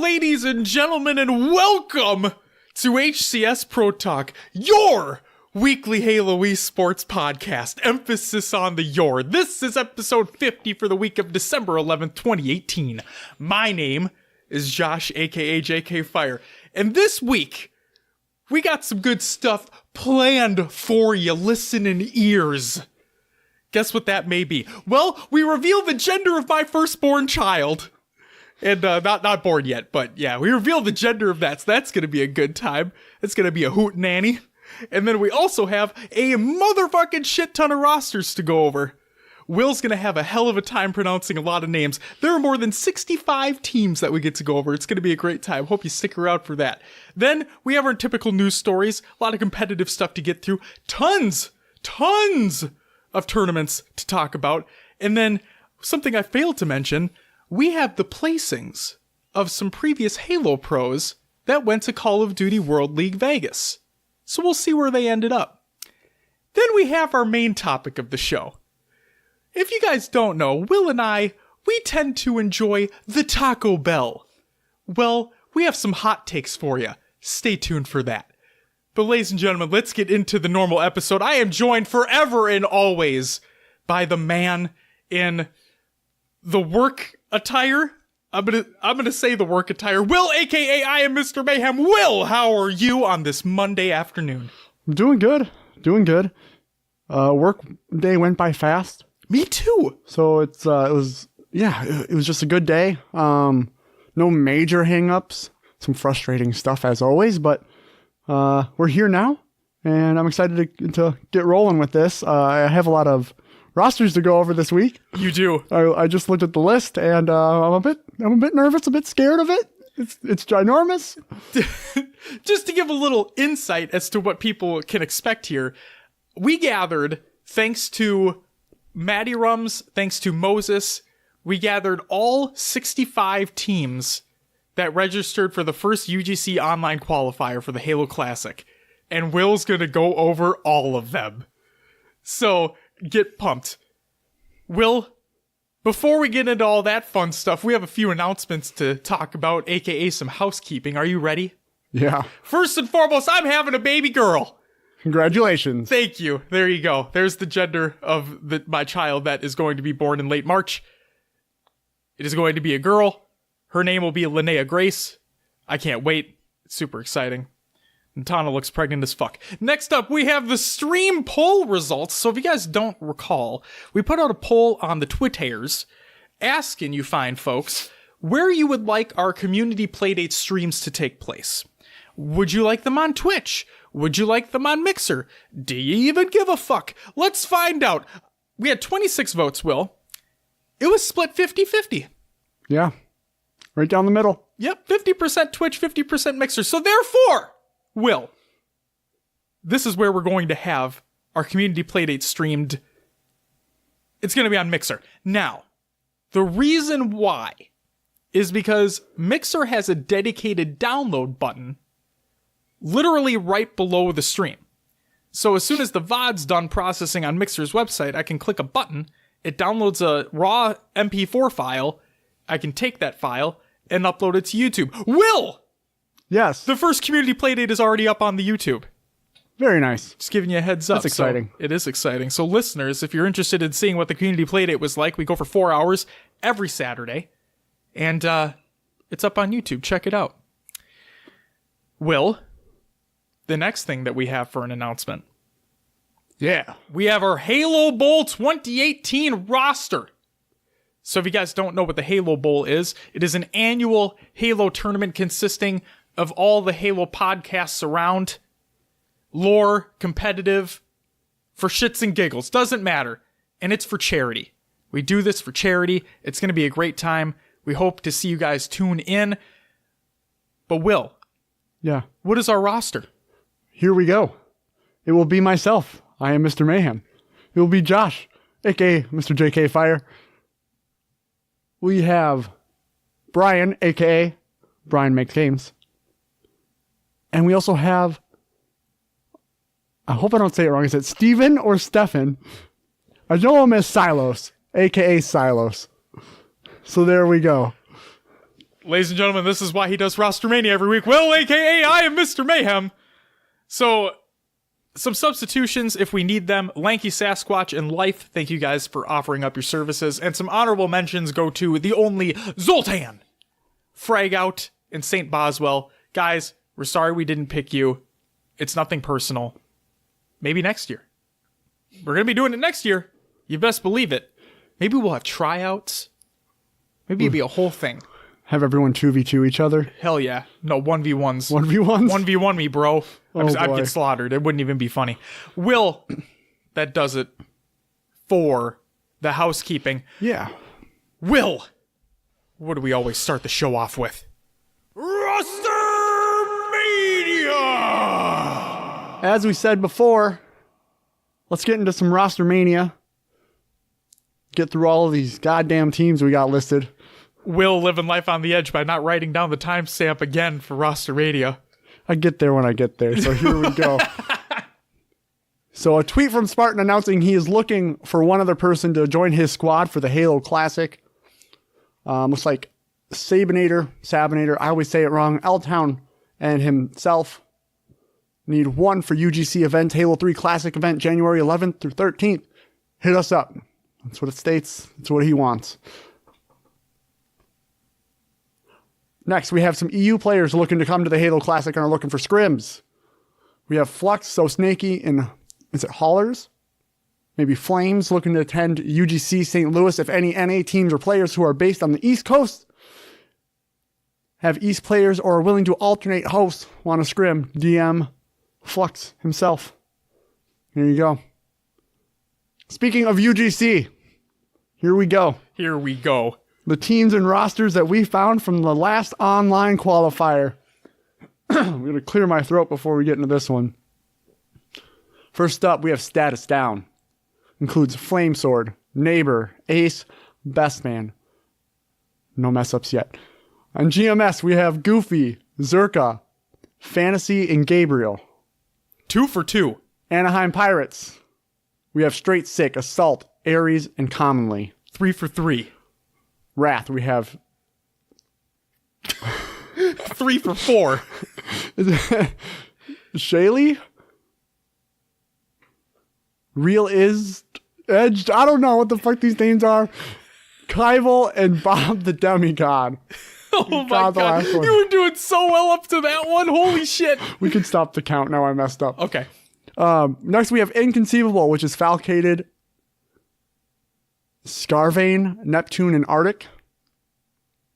ladies and gentlemen, and welcome to HCS Pro Talk, your weekly Halo esports podcast. Emphasis on the your. This is episode 50 for the week of December 11th, 2018. My name is Josh, aka JK Fire, and this week we got some good stuff planned for you. Listening ears. Guess what that may be? Well, we reveal the gender of my firstborn child. And not born yet, but yeah, we reveal the gender of that, so that's going to be a good time. It's going to be a hoot nanny. And then we also have a motherfucking shit ton of rosters to go over. Will's going to have a hell of a time pronouncing a lot of names. There are more than 65 teams that we get to go over. It's going to be a great time. Hope you stick around for that. Then we have our typical news stories, a lot of competitive stuff to get through, tons of tournaments to talk about. And then something I failed to mention, we have the placings of some previous Halo pros that went to Call of Duty World League Vegas. So we'll see where they ended up. Then we have our main topic of the show. If you guys don't know, Will and I, we tend to enjoy the Taco Bell. Well, we have some hot takes for you. Stay tuned for that. But ladies and gentlemen, let's get into the normal episode. I am joined forever and always by the man in the work attire. I'm gonna say the work attire. Will, aka I am Mr. Mayhem. Will, how are you on this Monday afternoon? I'm doing good. Work day went by fast. Me too. So it was just a good day. No major hang-ups. Some frustrating stuff as always, but we're here now, and I'm excited to get rolling with this. I have a lot of rosters to go over this week. You do. I just looked at the list, and I'm a bit nervous, a bit scared of it. It's ginormous. Just to give a little insight as to what people can expect here, we gathered, thanks to Matty Rums, thanks to Moses, we gathered all 65 teams that registered for the first UGC online qualifier for the Halo Classic. And Will's gonna go over all of them. So, get pumped. Will, before we get into all that fun stuff, we have a few announcements to talk about, aka some housekeeping. Are you ready? Yeah. First and foremost, I'm having a baby girl. Congratulations. Thank you. There you go. There's the gender of my child that is going to be born in late March. It is going to be a girl. Her name will be Linnea Grace. I can't wait. It's super exciting. And Tana looks pregnant as fuck. Next up, we have the stream poll results. So if you guys don't recall, we put out a poll on the Twitters asking you fine folks where you would like our community playdate streams to take place. Would you like them on Twitch? Would you like them on Mixer? Do you even give a fuck? Let's find out. We had 26 votes, Will. It was split 50-50. Yeah. Right down the middle. Yep, 50% Twitch, 50% Mixer. So therefore, Will, this is where we're going to have our community playdate streamed. It's going to be on Mixer. Now, the reason why is because Mixer has a dedicated download button literally right below the stream. So as soon as the VOD's done processing on Mixer's website, I can click a button, it downloads a raw MP4 file, I can take that file and upload it to YouTube. Will! Yes. The first community playdate is already up on the YouTube. Very nice. Just giving you a heads up. That's exciting. So it is exciting. So listeners, if you're interested in seeing what the community playdate was like, we go for 4 hours every Saturday. And it's up on YouTube. Check it out. Will, the next thing that we have for an announcement. Yeah. We have our Halo Bowl 2018 roster. So if you guys don't know what the Halo Bowl is, it is an annual Halo tournament consisting of all the Halo podcasts around. Lore, competitive, for shits and giggles, doesn't matter. And it's for charity. We do this for charity. It's going to be a great time. We hope to see you guys tune in. But Will, Yeah. what is our roster? Here we go. It will be myself. I am Mr. Mayhem. It will be Josh, aka Mr. JK Fire. We have Brian, aka Brian Makes Games. And we also have, I hope I don't say it wrong, is it Steven or Stefan? I know him as Silos, aka Silos. So there we go. Ladies and gentlemen, this is why he does RosterMania every week. Will, a.k.a. I am Mr. Mayhem. So, some substitutions if we need them. Lanky Sasquatch and Life, thank you guys for offering up your services. And some honorable mentions go to the only Zoltan Frag Out and St. Boswell. Guys, we're sorry we didn't pick you. It's nothing personal. Maybe next year. We're going to be doing it next year. You best believe it. Maybe we'll have tryouts. Maybe it'll be a whole thing. Have everyone 2v2 each other? Hell yeah. No, 1v1s. 1v1s? 1v1 me, bro. I'd boy. get slaughtered. It wouldn't even be funny. Will, that does it for the housekeeping. Yeah. Will, what do we always start the show off with? RosterMania! As we said before, let's get into some RosterMania. Get through all of these goddamn teams we got listed. Will living life on the edge by not writing down the timestamp again for Roster Radio. I get there when I get there, so here we go. So a tweet from Spartan announcing he is looking for one other person to join his squad for the Halo Classic. Looks like Sabinator, I always say it wrong, L-Town and himself need one for UGC event, Halo 3 Classic event, January 11th through 13th. Hit us up. That's what it states. That's what he wants. Next, we have some EU players looking to come to the Halo Classic and are looking for scrims. We have Flux, So Snaky, and is it Haulers? Maybe Flames looking to attend UGC St. Louis. If any NA teams or players who are based on the East Coast have East players or are willing to alternate hosts, want a scrim, DM Flux himself. Here you go. Speaking of UGC, here we go. Here we go. The teams and rosters that we found from the last online qualifier. I'm going to clear my throat before we get into this one. First up, we have Status Down. Includes Flame Sword, Neighbor, Ace, Best Man. No mess ups yet. On GMS, we have Goofy, Zerka, Fantasy, and Gabriel. 2 for 2. Anaheim Pirates. We have Straight Sick, Assault, Ares, and Commonly. 3 for 3. Wrath, we have 3 for 4. Shaylee? Real is Edged. I don't know what the fuck these names are. Kaival and Bob the Demigod. Oh my god. You were doing so well up to that one. Holy shit. We can stop the count now. I messed up. Okay. Next we have Inconceivable, which is Falcated, Scarvane, Neptune, and Arctic.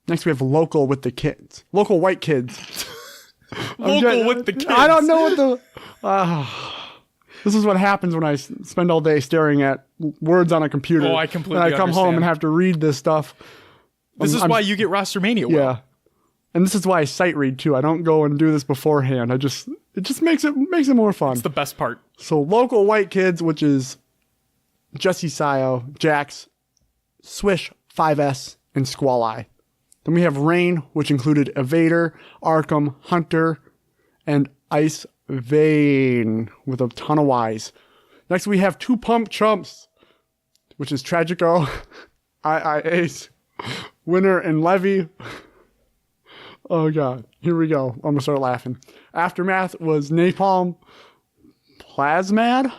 Next we have Local with the Kids. Local White Kids. Local with the Kids. I don't know what the... this is what happens when I spend all day staring at words on a computer. Oh, I completely And I come home understand. and have to read this stuff. This is why you get RosterMania. Will. Yeah. And this is why I sight read too. I don't go and do this beforehand. It just makes it more fun. It's the best part. So Local White Kids, which is Jesse Sio, Jax, Swish, 5S, and Squall Eye. Then we have Rain, which included Evader, Arkham, Hunter, and Ice Vein with a ton of Ys. Next we have Two Pump Chumps, which is Tragico, I Ace, Winner, and Levy. Oh god, here we go. I'm gonna start laughing. Aftermath was Napalm, Plasmad,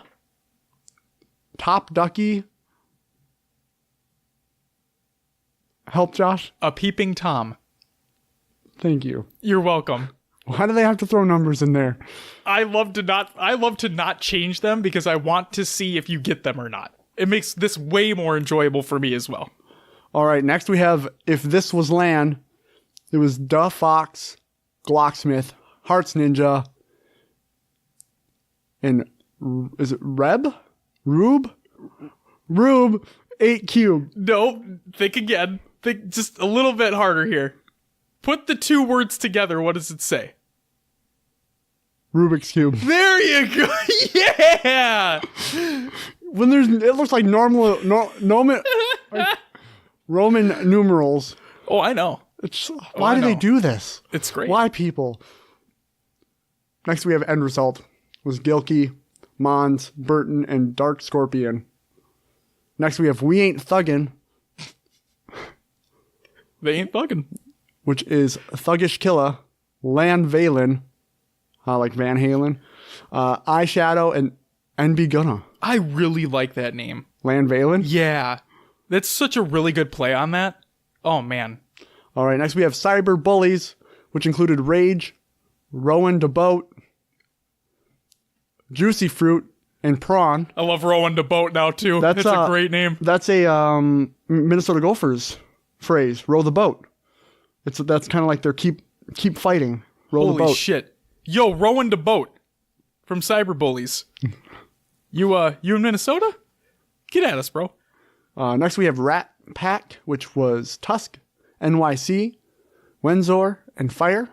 Top Ducky. Help, Josh? A Peeping Tom. Thank you. You're welcome. Why do they have to throw numbers in there? I love to not change them because I want to see if you get them or not. It makes this way more enjoyable for me as well. All right, next we have If This Was Lan. It was Duh Fox, Glocksmith, Hearts Ninja, and is it Reb? Rube? 8 Cube. No, think again. Think just a little bit harder here. Put the two words together. What does it say? Rubik's Cube. There you go. Yeah. When it looks like Roman numerals. Oh, I know. Why do they do this? It's great. Why, people? Next we have End Result. It was Gilkey, Mons, Burton, and Dark Scorpion. Next we have We Ain't Thuggin'. They ain't bugging. which is Thuggish Killa, Land Valen, like Van Halen, Eyeshadow, and NB Gunna. I really like that name. Land Valen? Yeah. That's such a really good play on that. Oh, man. All right, next we have Cyber Bullies, which included Rage, Rowan DeBoat, Juicy Fruit, and Prawn. I love Rowan DeBoat now, too. That's a great name. That's a Minnesota Gophers phrase, row the boat. That's kind of like their keep fighting, row the boat. Holy shit. Yo, Rowan DeBoat from Cyber Bullies. You in Minnesota? Get at us, bro. Next we have Rat Pack, which was Tusk, NYC, Wenzor, and Fire.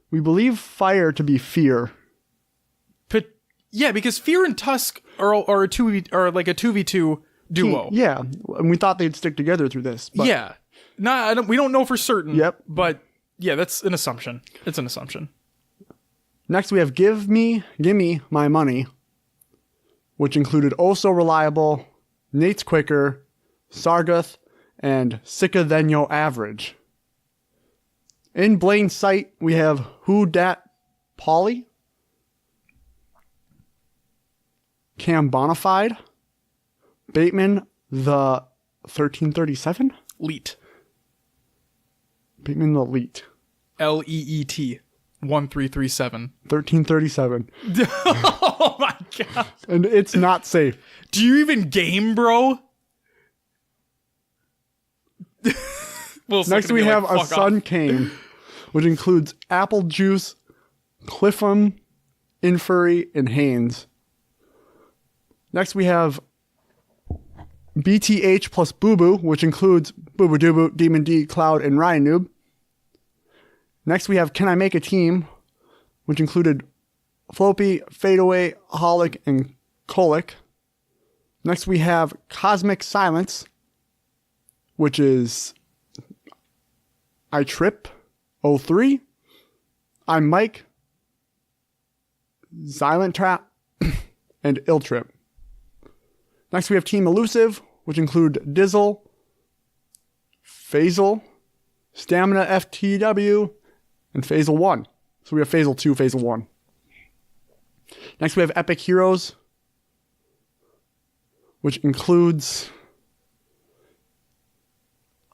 We believe Fire to be Fear. Yeah, because Fear and Tusk are like a 2v2 duo. Yeah, and we thought they'd stick together through this. But yeah. We don't know for certain. Yep. But yeah, that's an assumption. It's an assumption. Next we have Gimme My Money, which included Oh So Reliable, Nate's Quicker, Sargoth, and Sicka Than Yo Average. In Blaine Sight, we have Who Dat Polly, Cam Bonafide, Bateman the 1337? Leet. Bateman the Leet. LEET 1337. 1337. Oh my god. And it's not safe. Do you even game, bro? Next we have a Sun Cane, which includes Apple Juice, Cliffham, Infurry, and Haynes. Next we have BTH plus Boo Boo, which includes Boo Boo Doo Boo, Demon D, Cloud, and Ryan Noob. Next we have Can I Make a Team, which included Floppy, Fadeaway, Holic, and Colic. Next we have Cosmic Silence, which is I Trip 03, I'm Mike, Silent Trap, and Ill Trip. Next we have Team Elusive, which include Dizzle, Phasal, Stamina FTW, and Phasal 1. So we have Phasal 2, Phasal 1. Next we have Epic Heroes, which includes...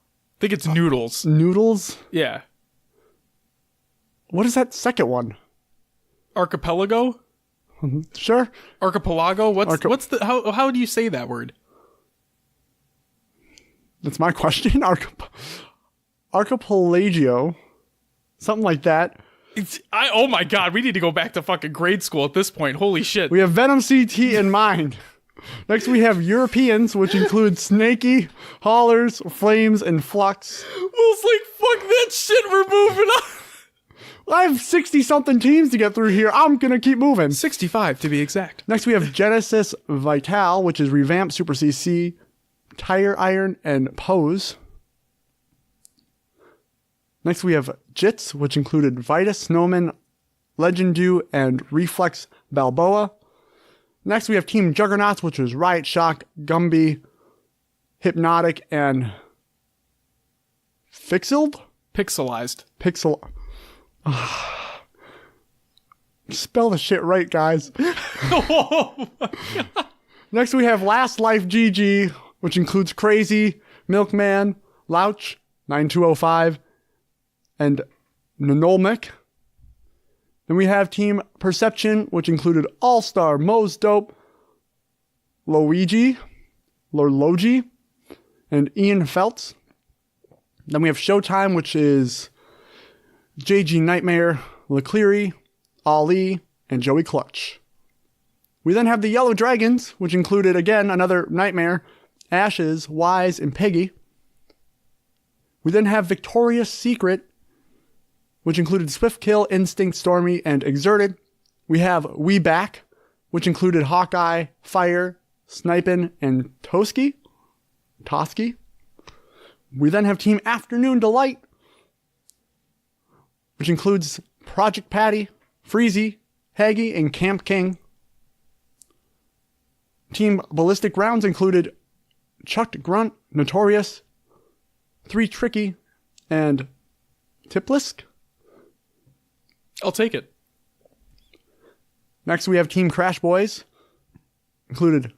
I think it's Noodles. Noodles? Yeah. What is that second one? Archipelago? Sure. Archipelago? What's the how do you say that word? That's my question. Archipelagio. Something like that. Oh my god, we need to go back to fucking grade school at this point. Holy shit. We have Venom CT in mind. Next we have Europeans, which include Snaky, Haulers, Flames, and Flux. Will's like, fuck that shit, we're moving on. I have 60-something teams to get through here. I'm going to keep moving. 65 to be exact. Next we have Genesis Vital, which is Revamped, Super CC, Tire Iron, and Pose. Next we have Jits, which included Vitus, Snowman, Legendew, and Reflex Balboa. Next we have Team Juggernauts, which was Riot Shock, Gumby, Hypnotic, and Pixelized. Spell the shit right, guys. Oh my god. Next we have Last Life GG, which includes Crazy, Milkman, Louch, 9205, and Nanolmic. Then we have Team Perception, which included All-Star, Mo's Dope, Logi, and Ian Feltz. Then we have Showtime, which is JG Nightmare, LeCleary, Ali, and Joey Clutch. We then have the Yellow Dragons, which included, again, another Nightmare, Ashes, Wise, and Peggy. We then have Victoria's Secret, which included Swift Kill, Instinct, Stormy, and Exerted. We have We Back, which included Hawkeye, Fire, Snipin', and Toski. We then have Team Afternoon Delight, which includes Project Patty, Freezy, Haggy, and Camp King. Team Ballistic Rounds included Chucked Grunt, Notorious, 3 Tricky, and Tiplisk. I'll take it. Next, we have Team Crash Boys. Included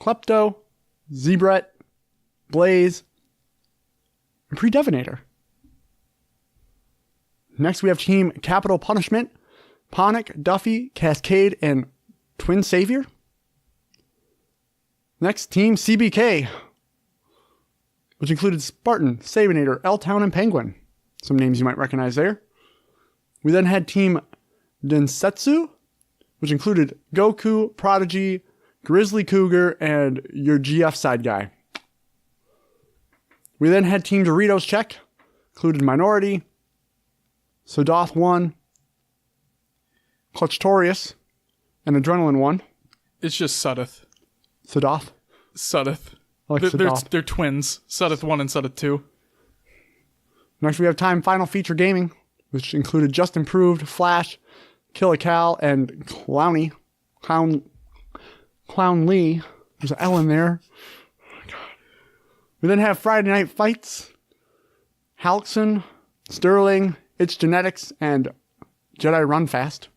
Klepto, Zebret, Blaze, and Predevinator. Next, we have Team Capital Punishment. Ponic, Duffy, Cascade, and Twin Savior. Next, Team CBK, which included Spartan, Sabinator, L-Town, and Penguin. Some names you might recognize there. We then had Team Densetsu, which included Goku, Prodigy, Grizzly Cougar, and your GF side guy. We then had Team Doritos Check, included Minority, Sodoth 1, Clutchtorius, and Adrenaline 1. It's just Sudeth. Sodoth? Sudeth. I like Sodoth. They're twins. Sudeth 1 and Sudeth 2. Next, we have Time Final Feature Gaming, which included Just Improved, Flash, Kill a Cal, and Clowney. Clown Lee. There's an L in there. Oh my God. We then have Friday Night Fights, Halkson, Sterling, It's Genetics, and Jedi Run Fast.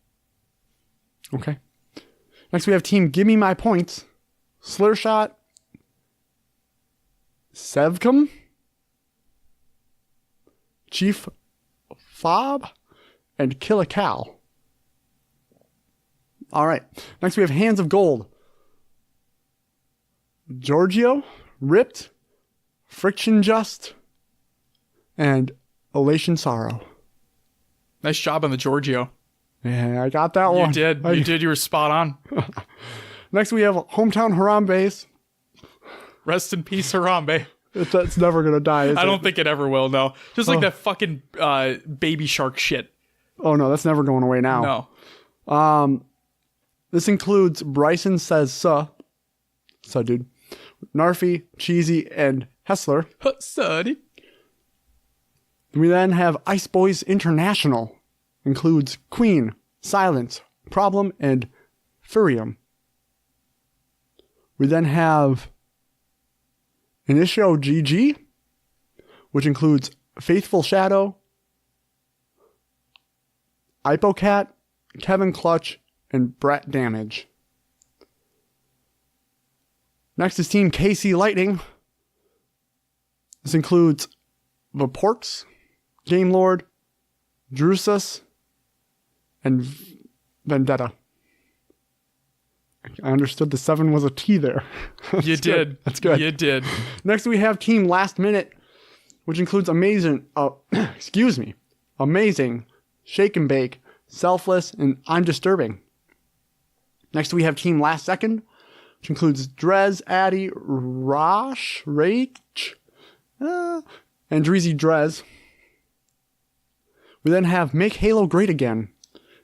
Okay. Next, we have Team Gimme My Points, Slurshot, Sevcom, Chief Fob, and Kill a Cow. All right. Next, we have Hands of Gold, Giorgio, Ripped, Friction Just, and Elation Sorrow. Nice job on the Giorgio. Yeah, I got that one. You did. You did. You were spot on. Next, we have Hometown Harambe's. Rest in peace, Harambe. That's never going to die, is I don't it? think it ever will, no. Just like that fucking baby shark shit. Oh, no, that's never going away now. No. This includes Bryson Says Suh, dude, Narfi, Cheesy, and Hessler. Suddy. We then have Ice Boys International. Includes Queen, Silence, Problem, and Furium. We then have Initio GG, which includes Faithful Shadow, Ipocat, Kevin Clutch, and Brat Damage. Next is Team KC Lightning. This includes Vaporks, Game Lord, Drusus, and Vendetta. I understood the 7 was a T there. You did. Good. That's good. You did. Next, we have Team Last Minute, which includes Amazing, Shake and Bake, Selfless, and I'm Disturbing. Next, we have Team Last Second, which includes Drez, Addy, Rosh, Rach, and Dreezy Drez. We then have Make Halo Great Again.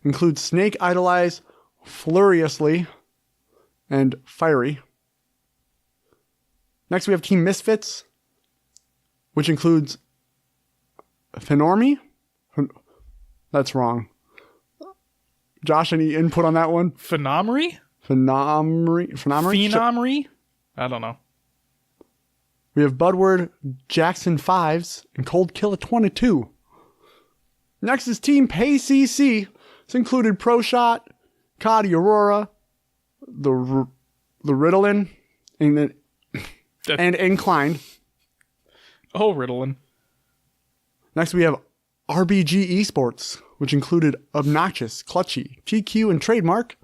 Includes Snake Idolize, Furiously, and Fiery. Next, we have Team Misfits, which includes Phenormi. That's wrong. Josh, any input on that one? Phenomery? Phenomery? I don't know. We have Budward, Jackson 5s, and Cold Killer 22. Next is Team PayCC. It's included Pro Shot, Cody Aurora, the Ritalin, and Inclined. Oh, Ritalin. Next we have RBG Esports, which included Obnoxious, Clutchy, TQ, and Trademark.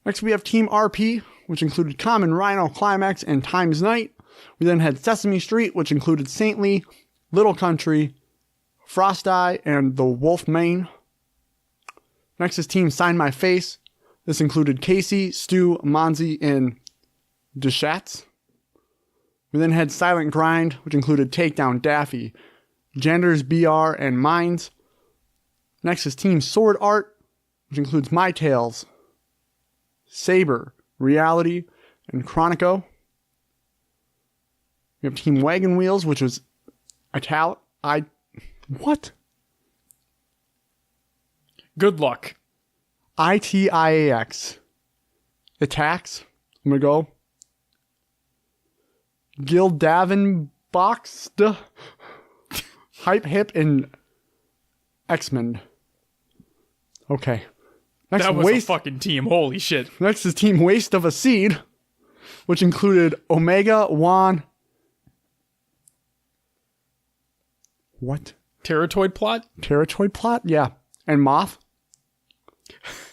Next we have Team RP, which included Common, Rhino, Climax, and Times Night. We then had Sesame Street, which included Saintly, Little Country, Frost Eye, and the Wolf Mane. Next is Team Sign My Face. This included Casey, Stu, Monzi, and Deshatz. We then had Silent Grind, which included Takedown, Daffy, Genders, BR, and Minds. Next is Team Sword Art, which includes My Tales, Saber, Reality, and Chronico. We have Team Wagon Wheels, which was what? Good luck. ITIAX. Attacks. I'm going to go. Gildavin Boxed. Hype, Hip, and X-Men. Okay. Next, That was a fucking team. Holy shit. Next is Team Waste of a Seed, which included Omega, Juan. What? Terratoid Plot? Terratoid Plot? Yeah. And Moth.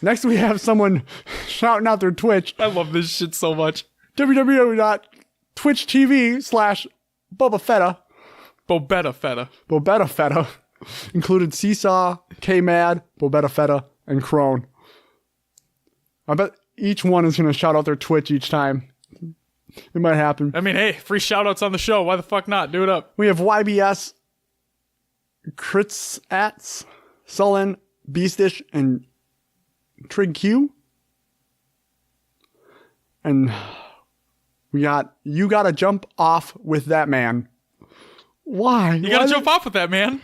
Next, we have someone shouting out their Twitch. I love this shit so much. www.twitchtv/Bobafetta. Bobetta Feta. Bobetta Feta. Included Seesaw, K-Mad, Bobetta Feta, and Crone. I bet each one is going to shout out their Twitch each time. It might happen. I mean, hey, free shoutouts on the show. Why the fuck not? Do it up. We have YBS, Critsats, Sullen, Beastish, and Trig Q. And we got You Gotta Jump Off with That Man. Why? You gotta jump off with that, man.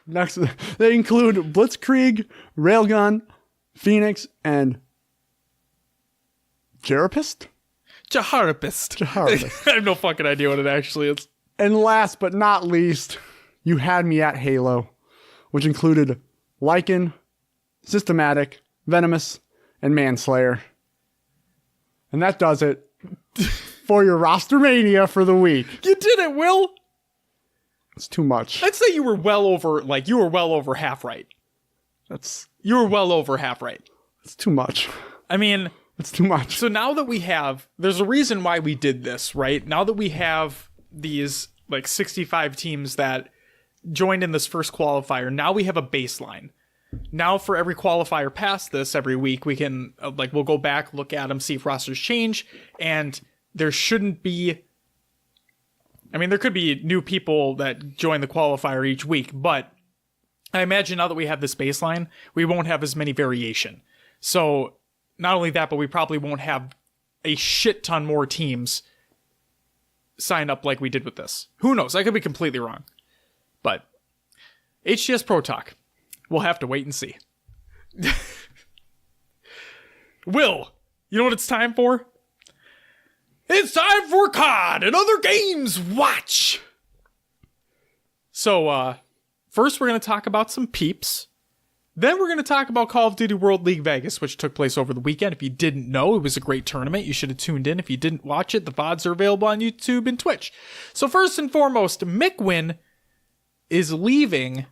Next, they include Blitzkrieg, Railgun, Phoenix, and Jarapist? Jaharapist. I have no fucking idea what it actually is. And last but not least, you had me at Halo, which included Lycan, Systematic, Venomous, and Manslayer. And that does it for your RosterMania for the week. You did it, Will. It's too much. I'd say you were well over half right. You were well over half right. It's too much. I mean, it's too much. So now that there's a reason why we did this, right? Now that we have these like 65 teams that joined in this first qualifier, now we have a baseline. Now for every qualifier past this, every week, we can, we'll go back, look at them, see if rosters change, and there shouldn't be... I mean, there could be new people that join the qualifier each week, but I imagine now that we have this baseline, we won't have as many variation. So not only that, but we probably won't have a shit ton more teams sign up like we did with this. Who knows? I could be completely wrong. But HCS Pro Talk, we'll have to wait and see. Will, you know what it's time for? It's time for COD and other games watch. So, first we're going to talk about some peeps. Then we're going to talk about Call of Duty World League Vegas, which took place over the weekend. If you didn't know, it was a great tournament. You should have tuned in. If you didn't watch it, the VODs are available on YouTube and Twitch. So first and foremost, Mickwin is leaving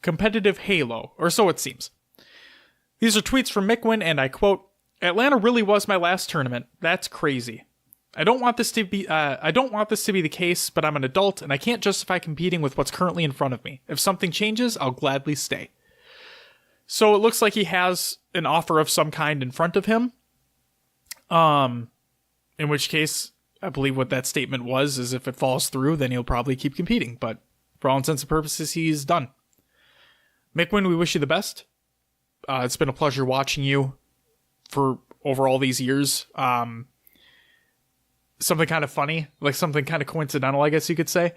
competitive Halo, or so it seems. These are tweets from Mickwin, and I quote, "Atlanta really was my last tournament. That's crazy. I don't want this to be the case, but I'm an adult and I can't justify competing with what's currently in front of me. If something changes, I'll gladly stay." So it looks like he has an offer of some kind in front of him. In which case, I believe what that statement was is if it falls through, then he'll probably keep competing. But for all intents and purposes, he's done. Mickwin, we wish you the best. It's been a pleasure watching you for over all these years. Something kind of funny, like something kind of coincidental, I guess you could say.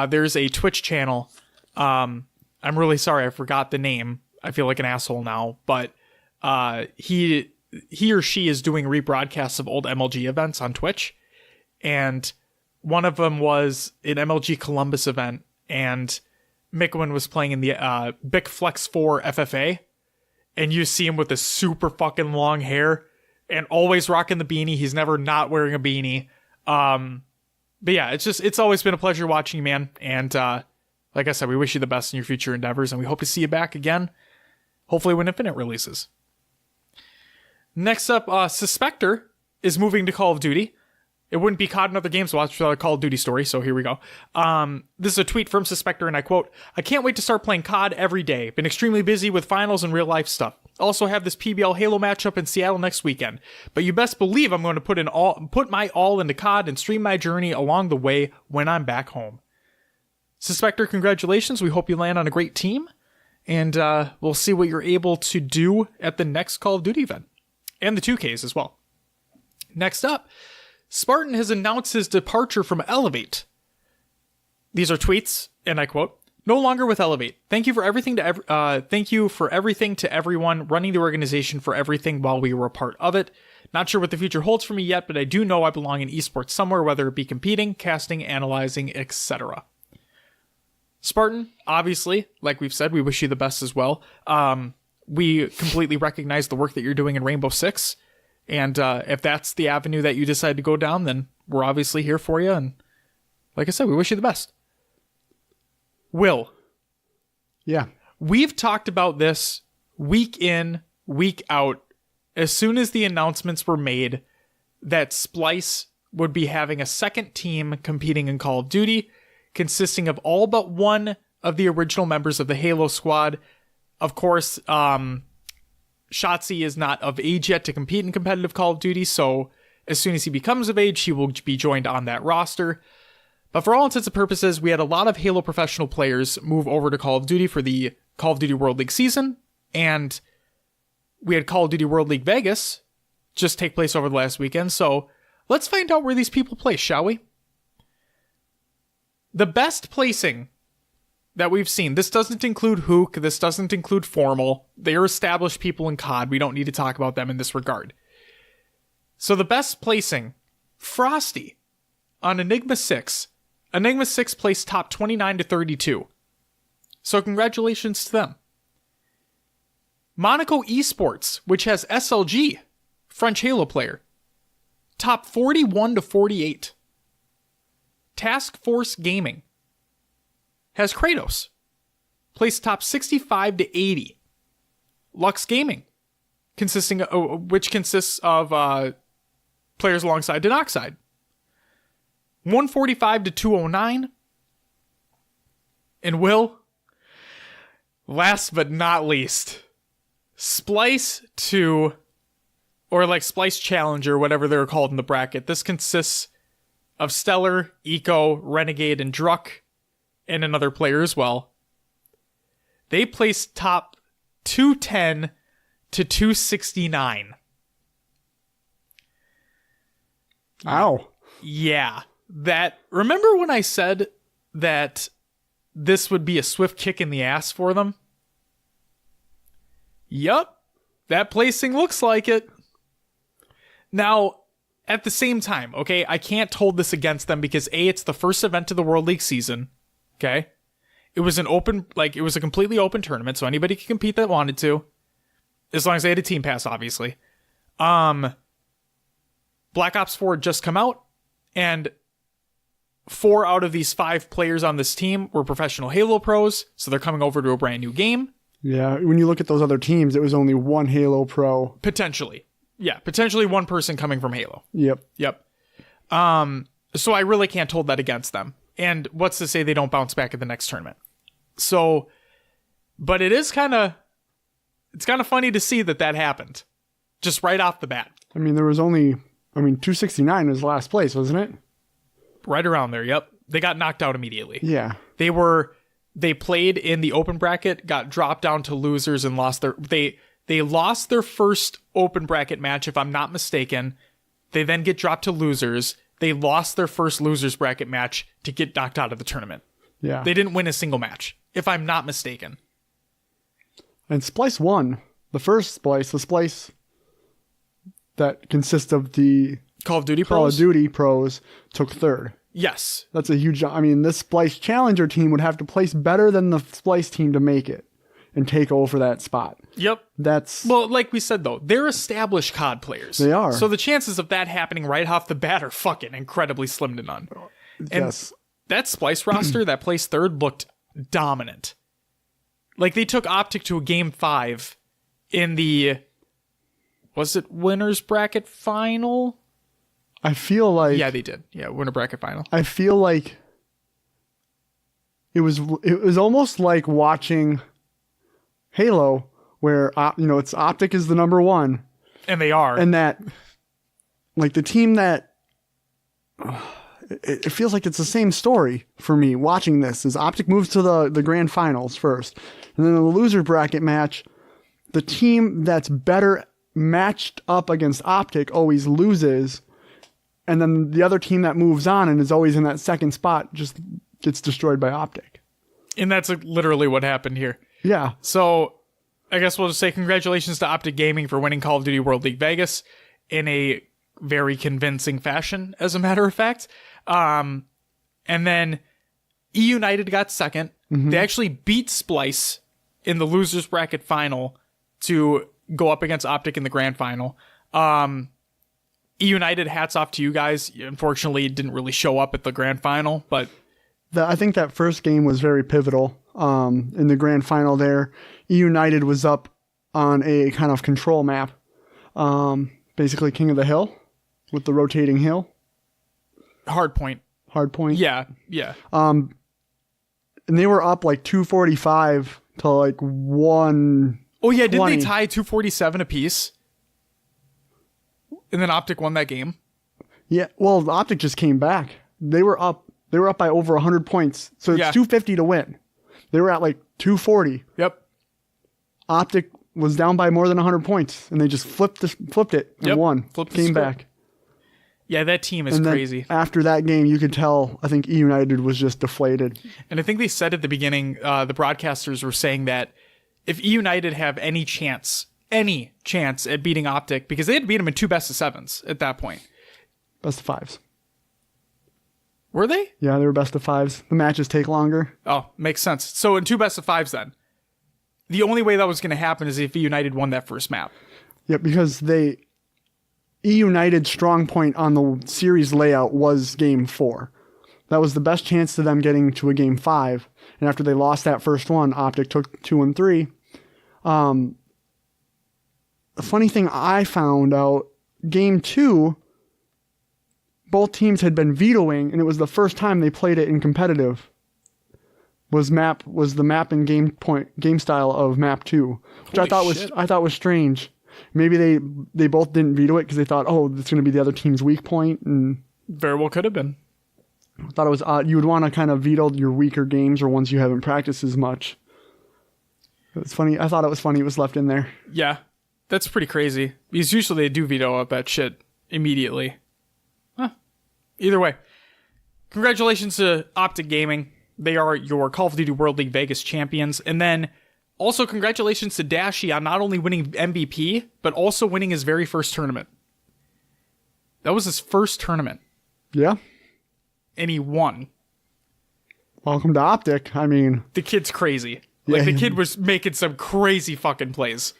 There's a Twitch channel. I'm really sorry, I forgot the name. I feel like an asshole now, but he or she is doing rebroadcasts of old MLG events on Twitch, and one of them was an MLG Columbus event, and Mickwin was playing in the Bic Flex 4 FFA, and you see him with this super fucking long hair and always rocking the beanie. He's never not wearing a beanie. But yeah, it's always been a pleasure watching you, man. And like I said, we wish you the best in your future endeavors, and we hope to see you back again, hopefully when Infinite releases. Next up, Suspector is moving to Call of Duty. It wouldn't be COD and other games watch without a Call of Duty story, so here we go. This is a tweet from Suspector, and I quote, "I can't wait to start playing COD every day. Been extremely busy with finals and real life stuff. Also have this PBL Halo matchup in Seattle next weekend. But you best believe I'm going to put my all into COD and stream my journey along the way when I'm back home." Suspector, congratulations. We hope you land on a great team, and we'll see what you're able to do at the next Call of Duty event, and the 2Ks as well. Next up, Spartan has announced his departure from Elevate. These are tweets, and I quote, "No longer with Elevate. Thank you for everything to everyone running the organization for everything while we were a part of it. Not sure what the future holds for me yet, but I do know I belong in esports somewhere, whether it be competing, casting, analyzing, etc." Spartan, obviously, like we've said, we wish you the best as well. We completely recognize the work that you're doing in Rainbow Six. And if that's the avenue that you decide to go down, then we're obviously here for you. And like I said, we wish you the best. Will. Yeah. We've talked about this week in, week out. As soon as the announcements were made that Splice would be having a second team competing in Call of Duty, consisting of all but one of the original members of the Halo squad. Of course, Shotzi is not of age yet to compete in competitive Call of Duty, so as soon as he becomes of age, he will be joined on that roster. But for all intents and purposes, we had a lot of Halo professional players move over to Call of Duty for the Call of Duty World League season, and we had Call of Duty World League Vegas just take place over the last weekend, so let's find out where these people play, shall we? The best placing that we've seen, this doesn't include Hook, this doesn't include Formal. They are established people in COD. We don't need to talk about them in this regard. So the best placing, Frosty on Enigma 6. Enigma 6 placed top 29 to 32. So congratulations to them. Monaco Esports, which has SLG, French Halo player, top 41 to 48. Task Force Gaming has Kratos, placed top 65 to 80. Lux Gaming, which consists of players alongside Denoxide, 145 to 209. And Will, last but not least, Splice 2, or like Splice Challenger, whatever they're called in the bracket. This consists of Stellar, Eco, Renegade, and Druck, and another player as well. They placed top 210 to 269. Ow. Yeah. Remember when I said that this would be a swift kick in the ass for them? Yup. That placing looks like it. Now, at the same time, okay, I can't hold this against them because A, it's the first event of the World League season. Okay? It was it was a completely open tournament, so anybody could compete that wanted to. As long as they had a team pass, obviously. Black Ops 4 had just come out, and 4 out of these 5 players on this team were professional Halo pros, so they're coming over to a brand new game. Yeah, when you look at those other teams, it was only one Halo pro. Potentially. Yeah, potentially one person coming from Halo. Yep. So I really can't hold that against them. And what's to say they don't bounce back at the next tournament? So, but it's kind of funny to see that happened. Just right off the bat. I mean, 269 was last place, wasn't it? Right around there, yep. They got knocked out immediately. Yeah. They played in the open bracket, got dropped down to losers, and lost they lost their first open bracket match, if I'm not mistaken. They then get dropped to losers. They lost their first losers bracket match to get knocked out of the tournament. Yeah. They didn't win a single match, if I'm not mistaken. And Splice won. The first Splice, the Splice that consists of the Call of Duty pros, took third. Yes. That's a huge... I mean, this Splice Challenger team would have to place better than the Splice team to make it and take over that spot. Yep. Well, like we said, though, they're established COD players. They are. So the chances of that happening right off the bat are fucking incredibly slim to none. Yes. And that Splice roster that placed third looked dominant. Like, they took Optic to a Game 5 in the... Was it winners bracket final? I feel like... Yeah, they did. Yeah, winner bracket final. I feel like it was almost like watching Halo, where it's Optic is the number one, and they are, and that like the team that it feels like it's the same story for me watching this. Is Optic moves to the grand finals first, and then in the loser bracket match, the team that's better matched up against Optic always loses. And then the other team that moves on and is always in that second spot just gets destroyed by Optic. And that's literally what happened here. Yeah. So I guess we'll just say congratulations to Optic Gaming for winning Call of Duty World League Vegas in a very convincing fashion, as a matter of fact. And then E United got second. They actually beat Splice in the losers bracket final to go up against Optic in the grand final. United, hats off to you guys. Unfortunately, it didn't really show up at the grand final, but I think that first game was very pivotal. In the grand final there, United was up on a kind of control map. Basically King of the Hill with the rotating hill. hard point. Hard point. Yeah. And they were up like 245 to like 1. Oh yeah, didn't they tie 247 apiece? And then Optic won that game. Yeah, well, Optic just came back. They were up by over 100 points. So it's 250 to win. They were at like 240. Yep. Optic was down by more than 100 points, and they just flipped it and won. Came back. Yeah, that team is crazy. After that game, you could tell, I think E United was just deflated. And I think they said at the beginning, the broadcasters were saying that if E United have any chance at beating Optic, because they had to beat them in 2 best-of-7s at that point. Best of 5s. Were they? Yeah, they were best of 5s. The matches take longer. Oh, makes sense. So in 2 best-of-5s then, the only way that was going to happen is if E United won that first map. Yeah, because E United's strong point on the series layout was game 4. That was the best chance to them getting to a game 5. And after they lost that first one, Optic took 2 and 3. The funny thing I found out, game 2, both teams had been vetoing, and it was the first time they played it in competitive. Was the map and game style of map 2, which I thought was strange. Maybe they both didn't veto it because they thought, oh, it's going to be the other team's weak point, and very well could have been. I thought it was odd. You would want to kind of veto your weaker games or ones you haven't practiced as much. It's funny. I thought it was funny it was left in there. Yeah, that's pretty crazy. Because usually they do veto up that shit immediately. Huh. Either way, congratulations to Optic Gaming. They are your Call of Duty World League Vegas champions. And then also congratulations to Dashi on not only winning MVP, but also winning his very first tournament. That was his first tournament. Yeah. And he won. Welcome to Optic. I mean, the kid's crazy. Like, the kid was making some crazy fucking plays.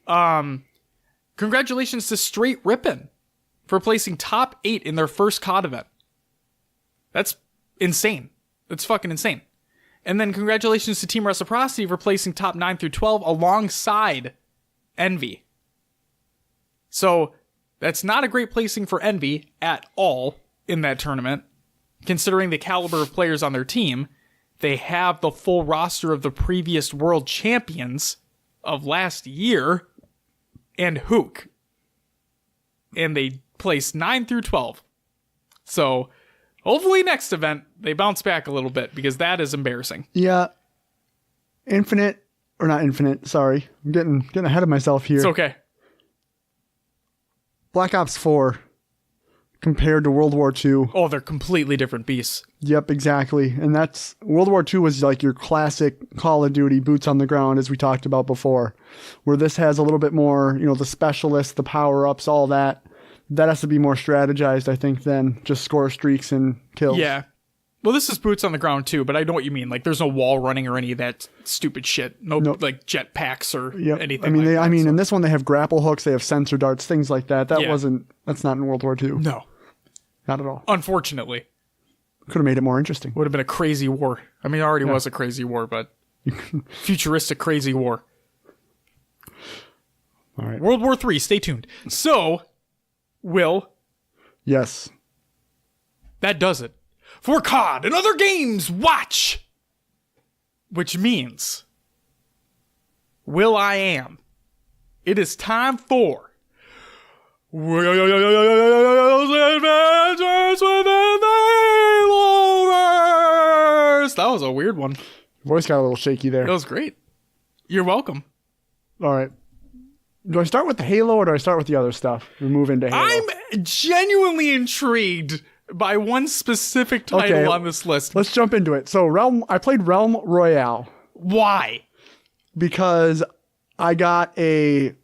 Congratulations to Straight Rippin' for placing top 8 in their first COD event. That's insane. That's fucking insane. And then congratulations to Team Reciprocity for placing top 9 through 12 alongside Envy. So, that's not a great placing for Envy at all in that tournament. Considering the caliber of players on their team, they have the full roster of the previous world champions of last year and Hook. And they placed 9 through 12. So, hopefully next event, they bounce back a little bit, because that is embarrassing. Yeah. Not Infinite, sorry. I'm getting ahead of myself here. It's okay. Black Ops 4 compared to World War II. Oh, they're completely different beasts. Yep, exactly. And World War II was like your classic Call of Duty boots on the ground, as we talked about before, where this has a little bit more, the specialists, the power-ups, all that. That has to be more strategized, I think, than just score streaks and kills. Yeah. Well, this is boots on the ground too, but I know what you mean. Like, there's no wall running or any of that stupid shit. Nope. Like jet packs or anything. In this one they have grapple hooks, they have sensor darts, things like that. That's not in World War II. No. Not at all. Unfortunately. Could have made it more interesting. Would have been a crazy war. I mean, it already was a crazy war, but futuristic crazy war. All right. World War III, stay tuned. So, Will. Yes. That does it. For COD and other games, watch! Which means, Will I Am. It is time for Will's Adventures Within the Haloverse! That was a weird one. Voice got a little shaky there. That was great. You're welcome. All right. Do I start with the Halo or do I start with the other stuff? We move into Halo. I'm genuinely intrigued by one specific title on this list. Let's jump into it. So I played Realm Royale. Why? Because I got a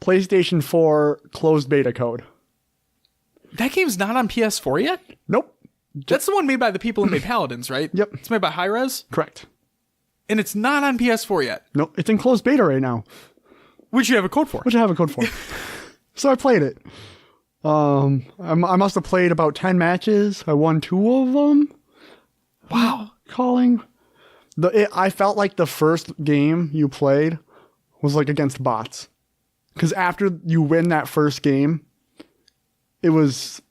PlayStation 4 closed beta code. That game's not on PS4 yet? Nope. That's the one made by the people who made Paladins, right? Yep. It's made by Hi-Rez? Correct. And it's not on PS4 yet. No, it's in closed beta right now. Which you have a code for. Which I have a code for. So I played it. I must have played about 10 matches. I won 2 of them. Wow. Calling. I felt like the first game you played was like against bots. Because after you win that first game, it was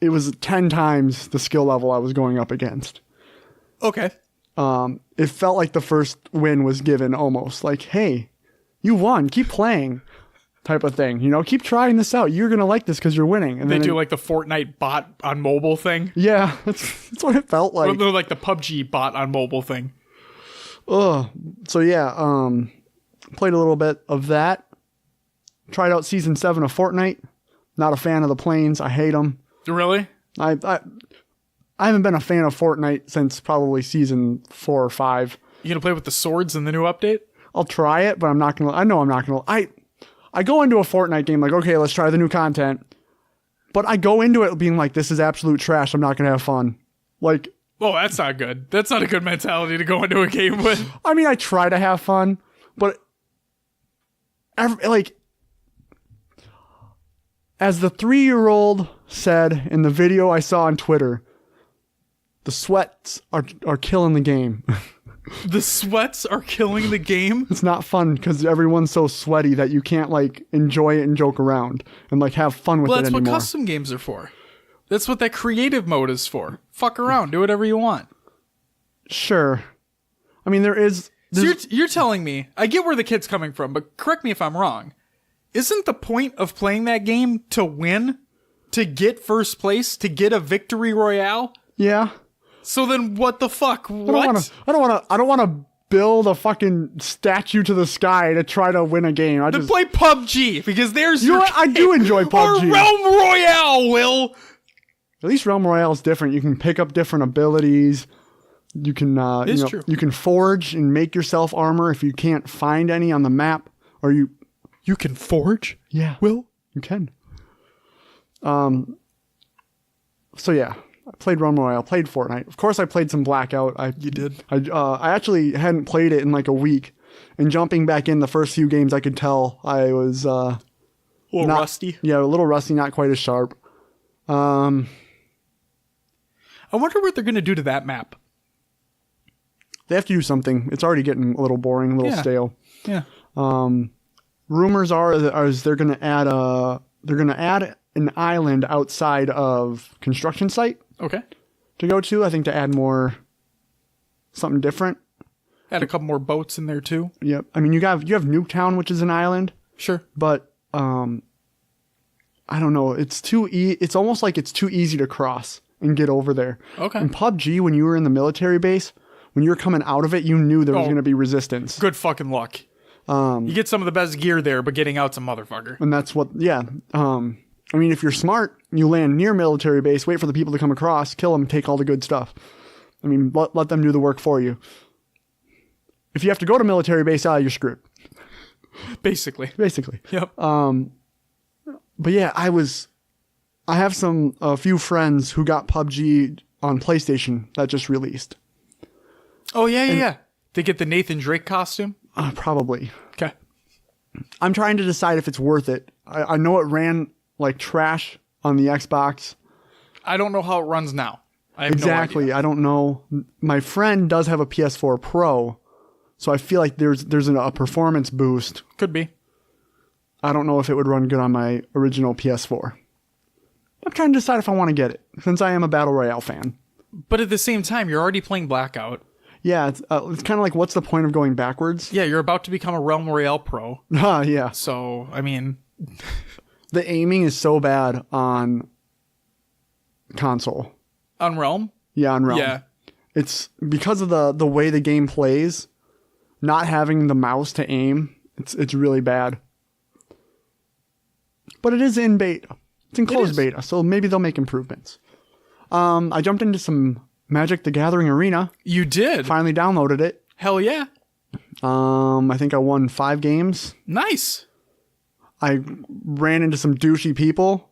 10 times the skill level I was going up against. Okay. It felt like the first win was given almost. Like, hey, you won. Keep playing. Type of thing. You know, keep trying this out. You're going to like this because you're winning. And They then do like the Fortnite bot on mobile thing. Yeah, that's what it felt like. Or like the PUBG bot on mobile thing. Ugh. So yeah, played a little bit of that. Tried out season 7 of Fortnite. Not a fan of the planes. I hate them. Really? I haven't been a fan of Fortnite since probably season 4 or 5. You gonna play with the swords in the new update? I'll try it, but I'm not gonna. I know I'm not gonna. I go into a Fortnite game like, okay, let's try the new content. But I go into it being like, this is absolute trash. I'm not going to have fun. Like, oh, that's not good. That's not a good mentality to go into a game with. I mean, I try to have fun, but as the 3-year-old said in the video I saw on Twitter, the sweats are killing the game. The sweats are killing the game? It's not fun because everyone's so sweaty that you can't like enjoy it and joke around and like have fun with it anymore. Well, that's what custom games are for. That's what that creative mode is for. Fuck around, do whatever you want. Sure. I mean, there's So you're telling me, I get where the kid's coming from, but correct me if I'm wrong. Isn't the point of playing that game to win? To get first place? To get a victory royale? Yeah. So then what the fuck? What? I don't want to build a fucking statue to the sky to try to win a game. I just play PUBG because there's you know what? I do enjoy PUBG. Or Realm Royale, Will. At least Realm Royale is different. You can pick up different abilities. You can true. You can forge and make yourself armor if you can't find any on the map, or you can forge. Yeah, Will, you can. So yeah. I played Realm Royale, played Fortnite. Of course, I played some Blackout. You did? I actually hadn't played it in like a week. And jumping back in the first few games, I could tell I was... a little rusty? Yeah, a little rusty, not quite as sharp. I wonder what they're going to do to that map. They have to do something. It's already getting a little boring, a little stale. Yeah. Rumors are that they're going to add an island outside of construction site. Okay. To go to, I think, to add more something different. Add a couple more boats in there too. Yep. I mean, you have Nuketown, which is an island. Sure. But I don't know. It's it's almost like it's too easy to cross and get over there. Okay. In PUBG, when you were in the military base, when you were coming out of it, you knew there was going to be resistance. Good fucking luck. You get some of the best gear there, but getting out's a motherfucker. And that's what, yeah. I mean, if you're smart, you land near military base, wait for the people to come across, kill them, take all the good stuff. I mean, let them do the work for you. If you have to go to military base, you're screwed. Basically. Yep. But yeah, I have a few friends who got PUBG on PlayStation that just released. Oh, yeah. They get the Nathan Drake costume? Probably. Okay. I'm trying to decide if it's worth it. I know it ran like trash on the Xbox. I don't know how it runs now. I have exactly. No idea. I don't know. My friend does have a PS4 Pro, so I feel like there's a performance boost. Could be. I don't know if it would run good on my original PS4. I'm trying to decide if I want to get it, since I am a Battle Royale fan. But at the same time, you're already playing Blackout. Yeah, it's kind of like, what's the point of going backwards? Yeah, you're about to become a Realm Royale pro. Yeah. So, I mean... The aiming is so bad on console. On Realm? Yeah, on Realm. Yeah. It's because of the way the game plays, not having the mouse to aim, it's really bad. But it is in beta. It's in closed beta, so maybe they'll make improvements. I jumped into some Magic the Gathering Arena. You did? Finally downloaded it. Hell yeah. I think I won 5 games. Nice. I ran into some douchey people.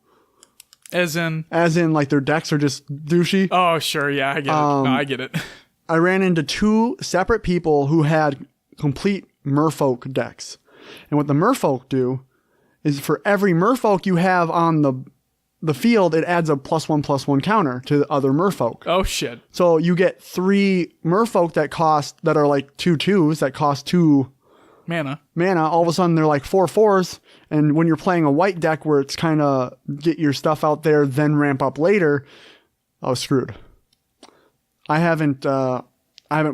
As in, like, their decks are just douchey. Oh, sure, yeah, I get it. No, I get it. I ran into 2 separate people who had complete merfolk decks. And what the merfolk do is for every merfolk you have on the field, it adds a +1/+1 counter to the other merfolk. Oh, shit. So you get 3 merfolk that are like 2/2s that cost 2 mana. All of a sudden they're like 4/4s. And when you're playing a white deck where it's kind of get your stuff out there, then ramp up later, I was screwed. I haven't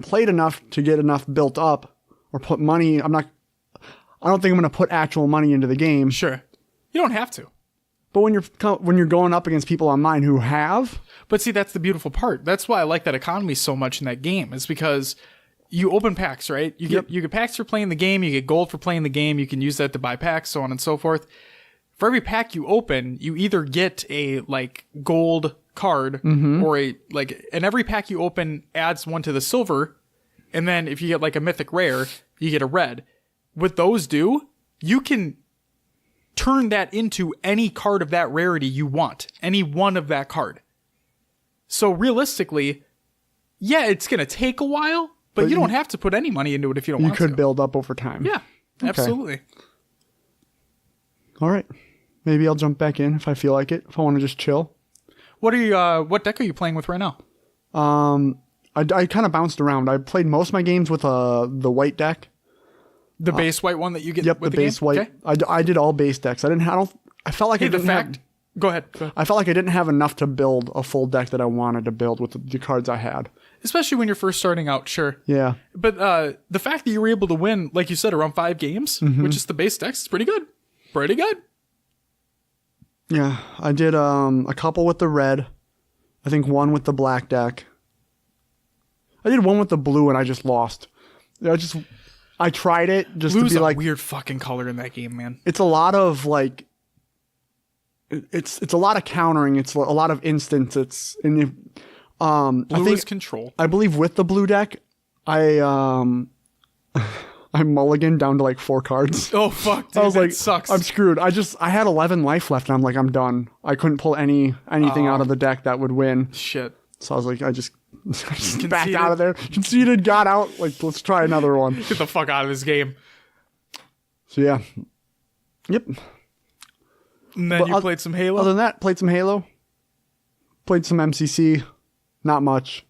played enough to get enough built up or put money. I don't think I'm going to put actual money into the game. Sure. You don't have to. But when you're going up against people online who have. But see, that's the beautiful part. That's why I like that economy so much in that game. Is because you open packs, right? You get packs for playing the game. You get gold for playing the game. You can use that to buy packs, so on and so forth. For every pack you open, you either get a like gold card or and every pack you open adds one to the silver. And then if you get like a mythic rare, you get a red. What those do, you can turn that into any card of that rarity you want. Any one of that card. So realistically, yeah, it's going to take a while, but you don't have to put any money into it if you don't want to. You could build up over time. Yeah, absolutely. All right. Maybe I'll jump back in if I feel like it, if I want to just chill. What deck are you playing with right now? I kind of bounced around. I played most of my games with the white deck. The base white one that you get Yep, with the base game? white. Okay. I did all base decks. I felt like Go ahead. I felt like I didn't have enough to build a full deck that I wanted to build with the cards I had. Especially when you're first starting out, sure. Yeah. But the fact that you were able to win, like you said, around 5 games, which is the base decks, is pretty good. Pretty good. Yeah, I did a couple with the red. I think one with the black deck. I did one with the blue and I just lost. I tried it just Blue's to be a like weird fucking color in that game, man. It's a lot of like it's a lot of countering. It's a lot of instants. Blue I think is control. I believe with the blue deck, I mulliganed down to like 4 cards. Oh fuck, dude, I was like, sucks. I'm screwed. I had 11 life left and I'm like, I'm done. I couldn't pull anything out of the deck that would win. Shit. So I was like, I just backed out of there. Conceded, got out. Like, let's try another one. Get the fuck out of this game. So yeah. Yep. And then you played some Halo? Other than that, played some Halo. Played some MCC. Not much.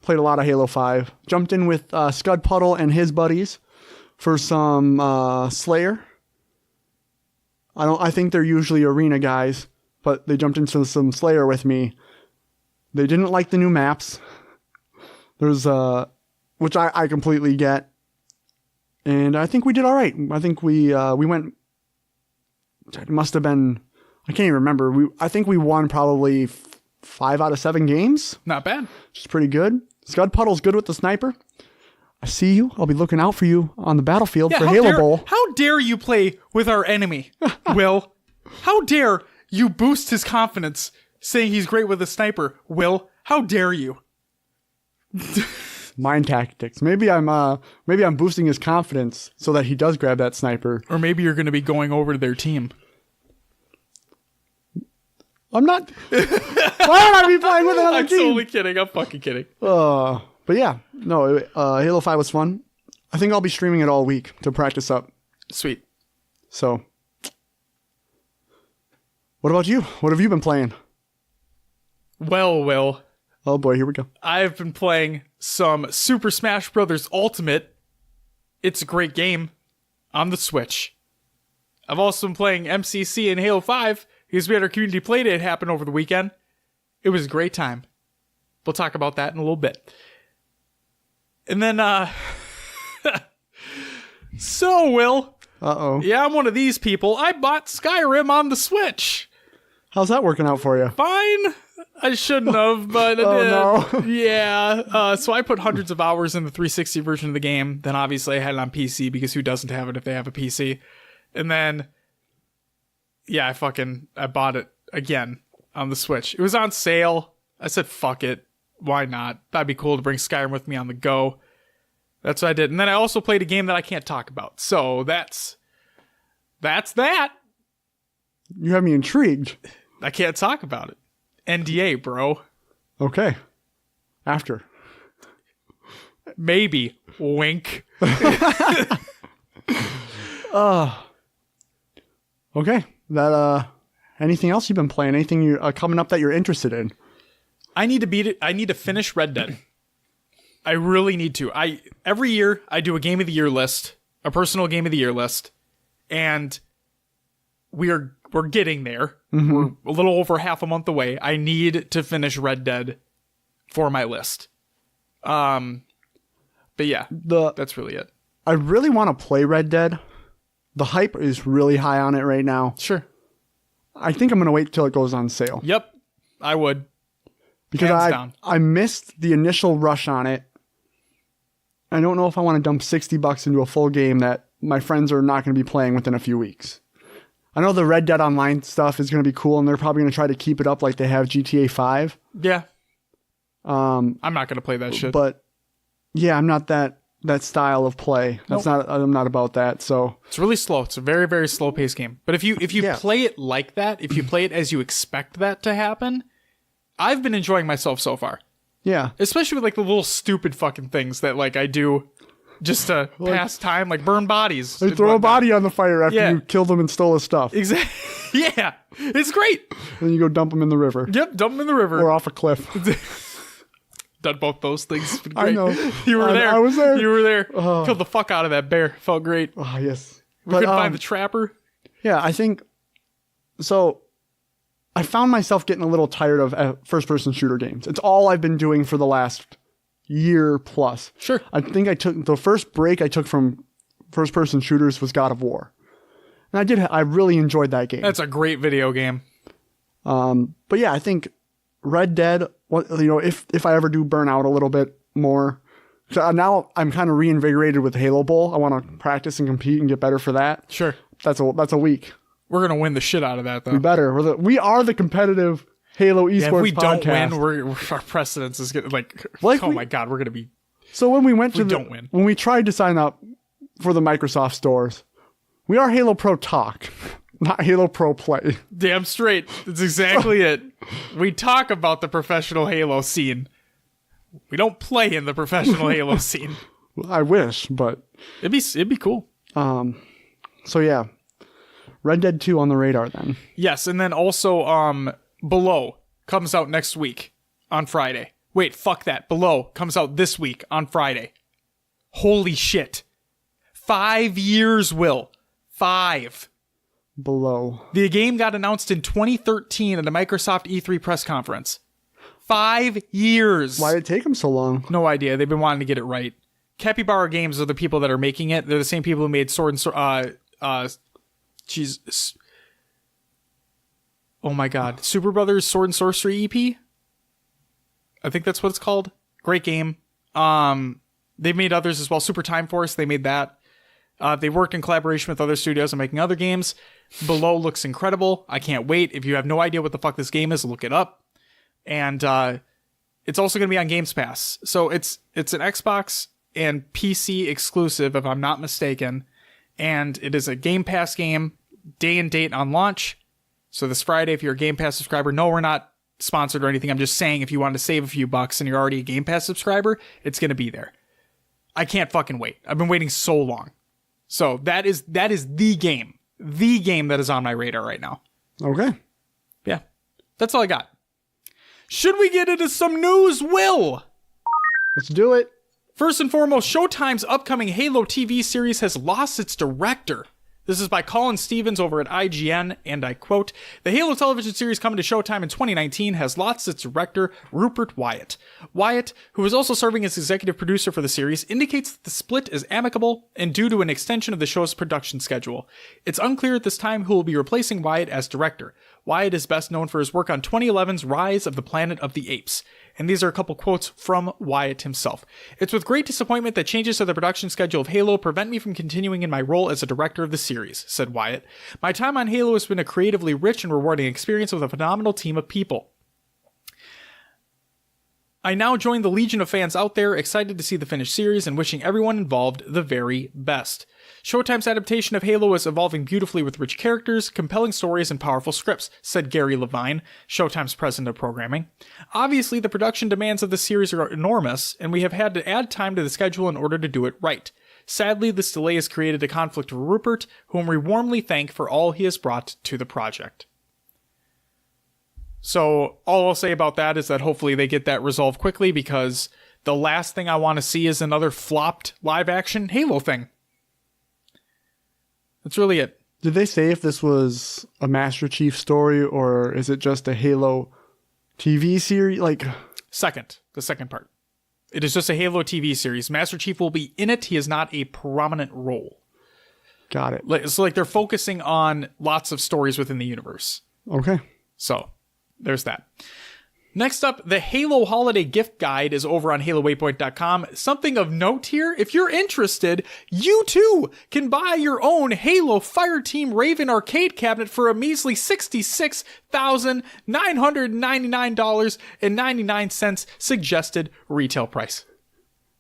Played a lot of Halo 5. Jumped in with Scud Puddle and his buddies for some Slayer. I think they're usually arena guys, but they jumped into some Slayer with me. They didn't like the new maps. There's which I completely get. And I think we did all right. I think we went. It must have been. I can't even remember. I think we won probably 5 out of 7 games. Not bad. Which is pretty good. Scud Puddle's good with the sniper. I see you. I'll be looking out for you on the battlefield for Halo Bowl. How dare you play with our enemy, Will? How dare you boost his confidence saying he's great with a sniper, Will? How dare you? Mind tactics. Maybe I'm boosting his confidence so that he does grab that sniper. Or maybe you're going to be going over to their team. I'm not. Why would I be playing with another team? I'm totally kidding. I'm fucking kidding. But yeah, no. Halo 5 was fun. I think I'll be streaming it all week to practice up. Sweet. So, what about you? What have you been playing? Well, Will. Oh boy, here we go. I've been playing some Super Smash Bros. Ultimate. It's a great game on the Switch. I've also been playing MCC and Halo 5 because we had our community playdate happen over the weekend. It was a great time. We'll talk about that in a little bit. And then, so, Will. Uh-oh. Yeah, I'm one of these people. I bought Skyrim on the Switch. How's that working out for you? Fine. I shouldn't have, but I did. No. Yeah. So I put hundreds of hours in the 360 version of the game. Then obviously I had it on PC because who doesn't have it if they have a PC? And then, yeah, I bought it again on the Switch. It was on sale. I said, fuck it. Why not? That'd be cool to bring Skyrim with me on the go. That's what I did. And then I also played a game that I can't talk about. So that's that. You have me intrigued. I can't talk about it. NDA, bro. Okay. After. Maybe. Wink. Okay. That anything else you've been playing? Anything you coming up that you're interested in? I need to beat it. I need to finish Red Dead. I really need to. Every year I do a game of the year list, a personal game of the year list, and we're getting there. Mm-hmm. We're a little over half a month away. I need to finish Red Dead for my list. But yeah, that's really it. I really want to play Red Dead. The hype is really high on it right now. Sure. I think I'm going to wait till it goes on sale. Yep, I would. Because I missed the initial rush on it. I don't know if I want to dump $60 into a full game that my friends are not going to be playing within a few weeks. I know the Red Dead Online stuff is going to be cool, and they're probably going to try to keep it up like they have GTA 5. Yeah. I'm not going to play that shit. But yeah, I'm not that style of play. I'm not about that. So it's really slow. It's a very, very slow paced game. But if you play it like that, if you play it as you expect that to happen, I've been enjoying myself so far. Yeah. Especially with like the little stupid fucking things that like I do just to pass time, like burn bodies. They throw a body on the fire after you killed them and stole his stuff. Exactly. Yeah. It's great. Then you go dump them in the river. Yep. Dump them in the river. Or off a cliff. Done both those things. Great. I know. You were there. I was there. You were there. Killed the fuck out of that bear. Felt great. Oh, yes. We couldn't find the trapper. Yeah, I think... So, I found myself getting a little tired of first-person shooter games. It's all I've been doing for the last year plus. Sure. I think the first break I took from first-person shooters was God of War. And I really enjoyed that game. That's a great video game. But yeah, I think Red Dead, if I ever do burn out a little bit more, so now I'm kind of reinvigorated with Halo Bowl. I want to practice and compete and get better for that. Sure. That's a week. We're going to win the shit out of that, though. We better. We are the competitive Halo esports if we podcast. don't win, our precedence is going to my God, we're going to be... So when we went when we tried to sign up for the Microsoft stores, we are Halo Pro Talk, not Halo Pro Play. Damn straight. That's exactly it. We talk about the professional Halo scene. We don't play in the professional Halo scene. I wish, but... It'd be cool. So yeah. Red Dead 2 on the radar then. Yes, and then also Below comes out next week on Friday. Wait, fuck that. Below comes out this week on Friday. Holy shit. 5 years, Will. 5. Below. The game got announced in 2013 at a Microsoft E3 press conference. 5 years. Why did it take them so long? No idea. They've been wanting to get it right. Capybara Games are the people that are making it. They're the same people who made Sword and oh my God. Super Brothers Sword and Sorcery EP? I think that's what it's called. Great game. They've made others as well. Super Time Force, they made that. They worked in collaboration with other studios on making other games. Below looks incredible. I can't wait. If you have no idea what the fuck this game is, look it up. And it's also going to be on Games Pass. So it's an Xbox and PC exclusive, if I'm not mistaken. And it is a Game Pass game, day and date on launch. So this Friday, if you're a Game Pass subscriber, no, we're not sponsored or anything. I'm just saying if you want to save a few bucks and you're already a Game Pass subscriber, it's going to be there. I can't fucking wait. I've been waiting so long. So that is the game that is on my radar right now. Okay. Yeah. That's all I got. Should we get into some news, Will? Let's do it. First and foremost, Showtime's upcoming Halo TV series has lost its director. This is by Colin Stevens over at IGN, and I quote, "The Halo television series coming to Showtime in 2019 has lost its director, Rupert Wyatt. Wyatt, who is also serving as executive producer for the series, indicates that the split is amicable and due to an extension of the show's production schedule. It's unclear at this time who will be replacing Wyatt as director. Wyatt is best known for his work on 2011's Rise of the Planet of the Apes." And these are a couple quotes from Wyatt himself. "It's with great disappointment that changes to the production schedule of Halo prevent me from continuing in my role as a director of the series," said Wyatt. "My time on Halo has been a creatively rich and rewarding experience with a phenomenal team of people." I now join the legion of fans out there, excited to see the finished series and wishing everyone involved the very best. Showtime's adaptation of Halo is evolving beautifully with rich characters, compelling stories, and powerful scripts, said Gary Levine, Showtime's president of programming. Obviously, the production demands of the series are enormous, and we have had to add time to the schedule in order to do it right. Sadly, this delay has created a conflict for Rupert, whom we warmly thank for all he has brought to the project. So all I'll say about that is that hopefully they get that resolved quickly, because the last thing I want to see is another flopped live action Halo thing. That's really it. Did they say if this was a Master Chief story or is it just a Halo TV series? The second part. It is just a Halo TV series. Master Chief will be in it. He is not a prominent role. Got it. So they're focusing on lots of stories within the universe. Okay. So there's that. Next up, the Halo Holiday Gift Guide is over on HaloWaypoint.com. Something of note here, if you're interested, you too can buy your own Halo Fireteam Raven arcade cabinet for a measly $66,999.99 suggested retail price.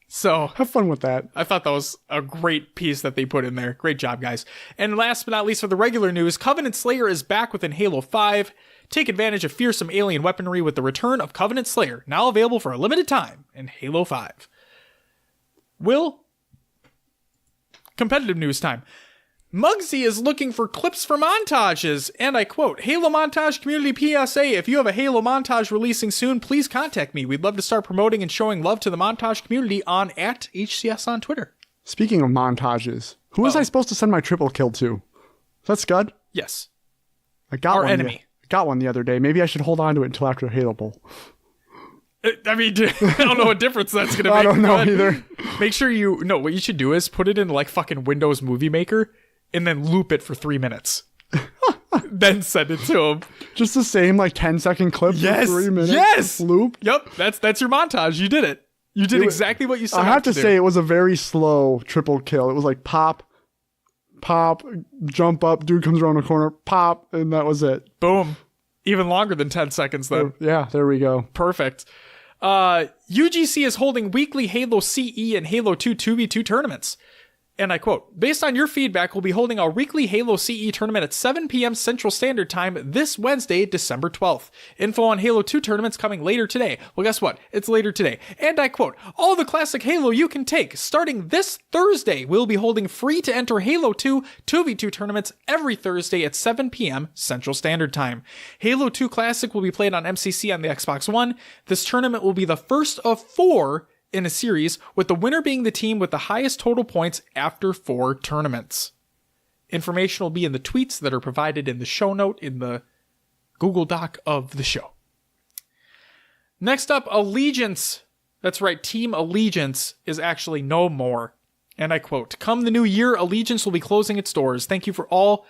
So have fun with that. I thought that was a great piece that they put in there. Great job, guys. And last but not least, for the regular news, Covenant Slayer is back within Halo 5. Take advantage of fearsome alien weaponry with the return of Covenant Slayer, now available for a limited time in Halo 5. Competitive news time. Muggsy is looking for clips for montages, and I quote, Halo Montage Community PSA, if you have a Halo montage releasing soon, please contact me. We'd love to start promoting and showing love to the montage community on @HCS on Twitter. Speaking of montages, who was I supposed to send my triple kill to? Is that Scud? Yes. I got Our one. enemy. Got one the other day. Maybe I should hold on to it until after Halo Bowl. I mean, I don't know what difference that's going to make. I don't know either. Make sure what you should do is put it in like fucking Windows Movie Maker and then loop it for 3 minutes. Then send it to him. Just the same 10-second clip for 3 minutes? Yes! Loop? Yep, that's your montage. You did it. You did exactly what you said. I have to say, it was a very slow triple kill. It was like pop, jump up, dude comes around the corner, pop, and that was it. Boom. Even longer than 10 seconds, then. Yeah, there we go. Perfect. UGC is holding weekly Halo CE and Halo 2 2v2 tournaments. And I quote, based on your feedback, we'll be holding our weekly Halo CE tournament at 7 p.m. Central Standard Time this Wednesday, December 12th. Info on Halo 2 tournaments coming later today. Well, guess what? It's later today. And I quote, all the classic Halo you can take. Starting this Thursday, we'll be holding free-to-enter Halo 2 2v2 tournaments every Thursday at 7 p.m. Central Standard Time. Halo 2 Classic will be played on MCC on the Xbox One. This tournament will be the first of 4 in a series, with the winner being the team with the highest total points after 4 tournaments. Information will be in the tweets that are provided in the show note in the Google Doc of the show. Next up, Allegiance. That's right, Team Allegiance is actually no more. And I quote, come the new year, Allegiance will be closing its doors. Thank you all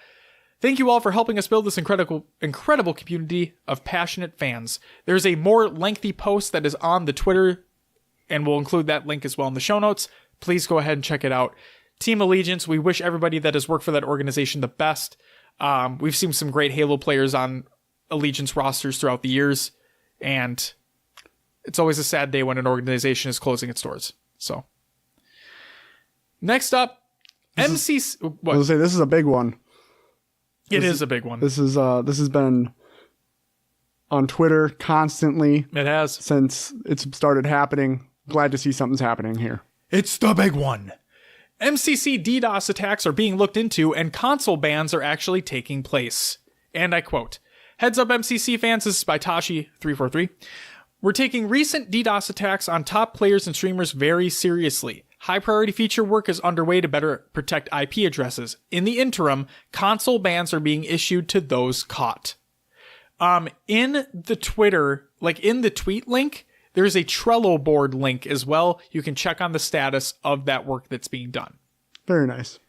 for helping us build this incredible community of passionate fans. There's a more lengthy post that is on the Twitter, and we'll include that link as well in the show notes. Please go ahead and check it out. Team Allegiance, we wish everybody that has worked for that organization the best. We've seen some great Halo players on Allegiance rosters throughout the years, and it's always a sad day when an organization is closing its doors. So, next up, MCC. I was going to say, this is a big one. It is a big one. This has been on Twitter constantly. It has. Since it's started happening. Glad to see something's happening here. It's the big one. MCC DDoS attacks are being looked into, and console bans are actually taking place. And I quote, heads up MCC fans, this is by Tashi343. We're taking recent DDoS attacks on top players and streamers very seriously. High priority feature work is underway to better protect IP addresses. In the interim, console bans are being issued to those caught. In the Twitter, in the tweet link, there's a Trello board link as well. You can check on the status of that work that's being done. Very nice.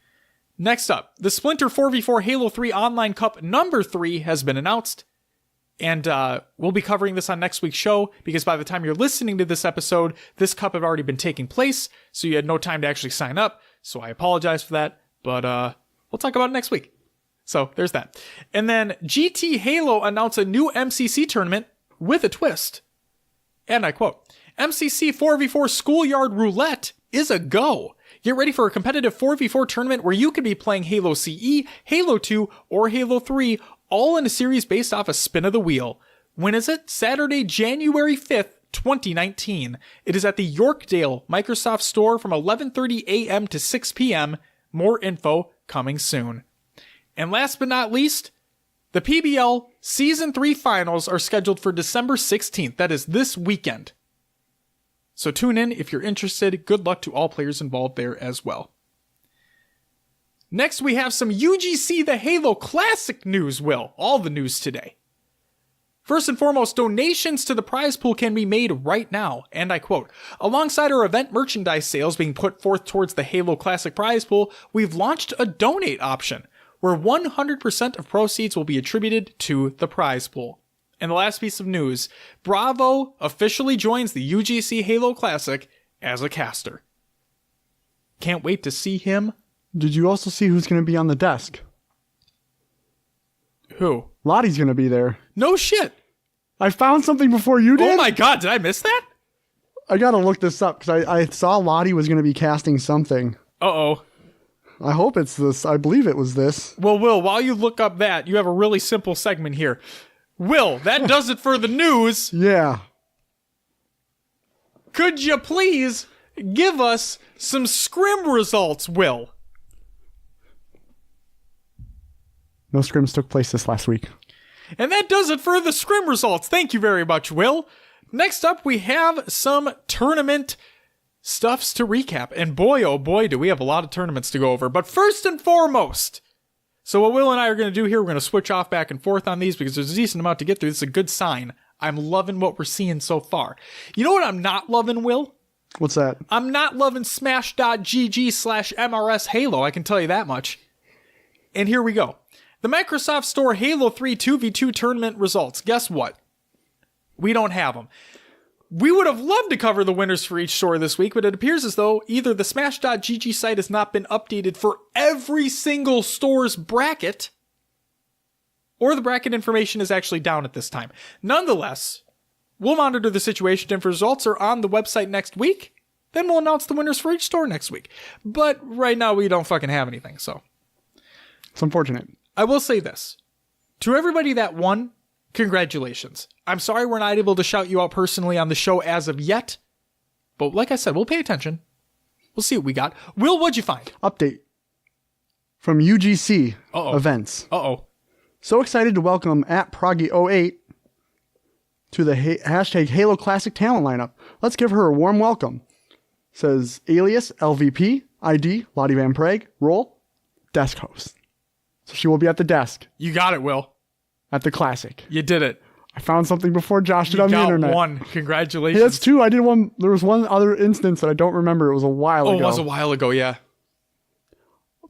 Next up, the Splinter 4v4 Halo 3 Online Cup number 3 has been announced. And we'll be covering this on next week's show, because by the time you're listening to this episode, this cup had already been taking place, so you had no time to actually sign up. So I apologize for that, but we'll talk about it next week. So there's that. And then GT Halo announced a new MCC tournament with a twist. And I quote, MCC 4v4 Schoolyard Roulette is a go. Get ready for a competitive 4v4 tournament where you could be playing Halo CE, Halo 2, or Halo 3, all in a series based off a spin of the wheel. When is it? Saturday, January 5th, 2019. It is at the Yorkdale Microsoft Store from 11:30 a.m. to 6 p.m. More info coming soon. And last but not least, the PBL Season 3 Finals are scheduled for December 16th. That is this weekend. So tune in if you're interested. Good luck to all players involved there as well. Next, we have some UGC The Halo Classic news, Will. All the news today. First and foremost, donations to the prize pool can be made right now, and I quote, "Alongside our event merchandise sales being put forth towards the Halo Classic prize pool, we've launched a donate option, where 100% of proceeds will be attributed to the prize pool." And the last piece of news, Bravo officially joins the UGC Halo Classic as a caster. Can't wait to see him. Did you also see who's going to be on the desk? Who? Lottie's going to be there. No shit. I found something before you did. Oh my god, did I miss that? I got to look this up because I saw Lottie was going to be casting something. Uh-oh. I hope it's this. I believe it was this. Well, Will, while you look up that, you have a really simple segment here. Will, that does it for the news. Yeah. Could you please give us some scrim results, Will? No scrims took place this last week. And that does it for the scrim results. Thank you very much, Will. Next up, we have some tournament stuffs to recap. And boy, oh boy, do we have a lot of tournaments to go over. But first and foremost, so what Will and I are going to do here, we're going to switch off back and forth on these because there's a decent amount to get through. This is a good sign. I'm loving what we're seeing so far. You know what I'm not loving, Will? What's that? I'm not loving smash.gg/MRS Halo, I can tell you that much. And here we go. The Microsoft Store Halo 3 2v2 tournament results. Guess what? We don't have them. We would have loved to cover the winners for each store this week, but it appears as though either the Smash.gg site has not been updated for every single store's bracket, or the bracket information is actually down at this time. Nonetheless, we'll monitor the situation, and if results are on the website next week, then we'll announce the winners for each store next week. But right now, we don't fucking have anything, so. It's unfortunate. I will say this. To everybody that won, congratulations. I'm sorry we're not able to shout you out personally on the show as of yet. But like I said, we'll pay attention. We'll see what we got. Will, what'd you find? Update from UGC events. Uh-oh. So excited to welcome @Proggy08 to the hashtag Halo Classic talent lineup. Let's give her a warm welcome. Says alias LVP, ID, Lottie Van Prague, role, desk host. So she will be at the desk. You got it, Will. At the Classic. You did it. I found something before Josh did on the internet. You got one. Congratulations. Hey, that's two. I did one. There was one other instance that I don't remember. It was a while ago. Oh, it was a while ago, yeah.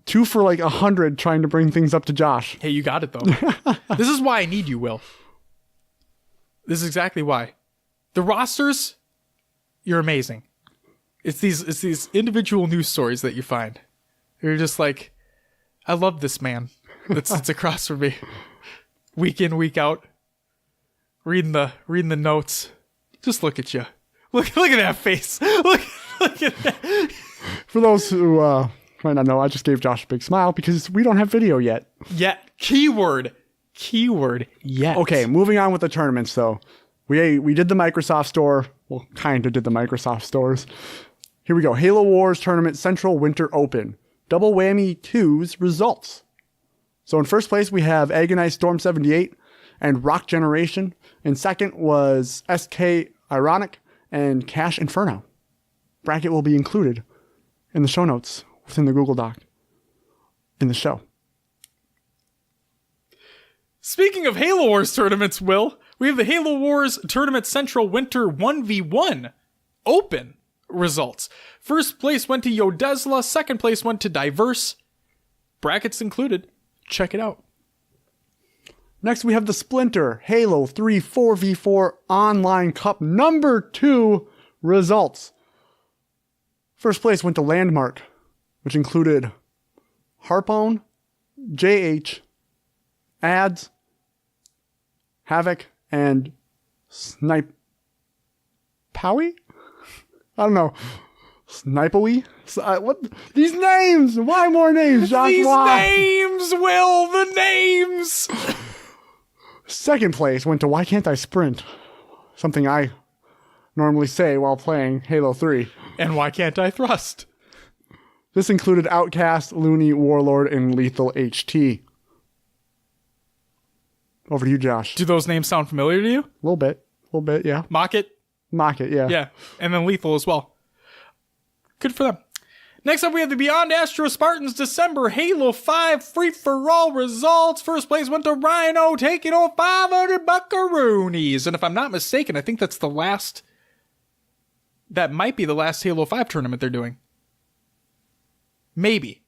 2 for like 100 trying to bring things up to Josh. Hey, you got it, though. This is why I need you, Will. This is exactly why. The rosters, you're amazing. It's these individual news stories that you find. You're just like, I love this man that sits across from me. Week in, week out. Reading the notes. Just look at you. Look at that face. Look at that. For those who might not know, I just gave Josh a big smile because we don't have video yet. Yet. Keyword yet. Okay, moving on with the tournaments though. We did the Microsoft Store. Well, kind of did the Microsoft stores. Here we go. Halo Wars Tournament Central Winter Open. Double Whammy 2's results. So in first place, we have Agonized Storm 78 and Rock Generation. In second was SK Ironic and Cash Inferno. Bracket will be included in the show notes within the Google Doc in the show. Speaking of Halo Wars tournaments, Will, we have the Halo Wars Tournament Central Winter 1v1 Open results. First place went to Yodesla, second place went to Diverse. Brackets included. Check it out. Next, we have the Splinter Halo 3 4v4 Online Cup number 2 results. First place went to Landmark, which included Harpoon, JH, Ads, Havoc, and Snipe Powie? I don't know. Snipewy? What? These names! Why more names, Josh? These Why? names, Will, the names! Second place went to Why Can't I Sprint? Something I normally say while playing Halo 3. And Why Can't I Thrust? This included Outcast, Looney, Warlord, and Lethal HT. Over to you, Josh. Do those names sound familiar to you? A little bit, yeah. Mock it? Mock it, yeah. Yeah, and then Lethal as well. Good for them. Next up, we have the Beyond Astro Spartans December Halo 5 free-for-all results. First place went to Rhino, taking home 500 buckaroonies. And if I'm not mistaken, I think that's the last... That might be the last Halo 5 tournament they're doing. Maybe.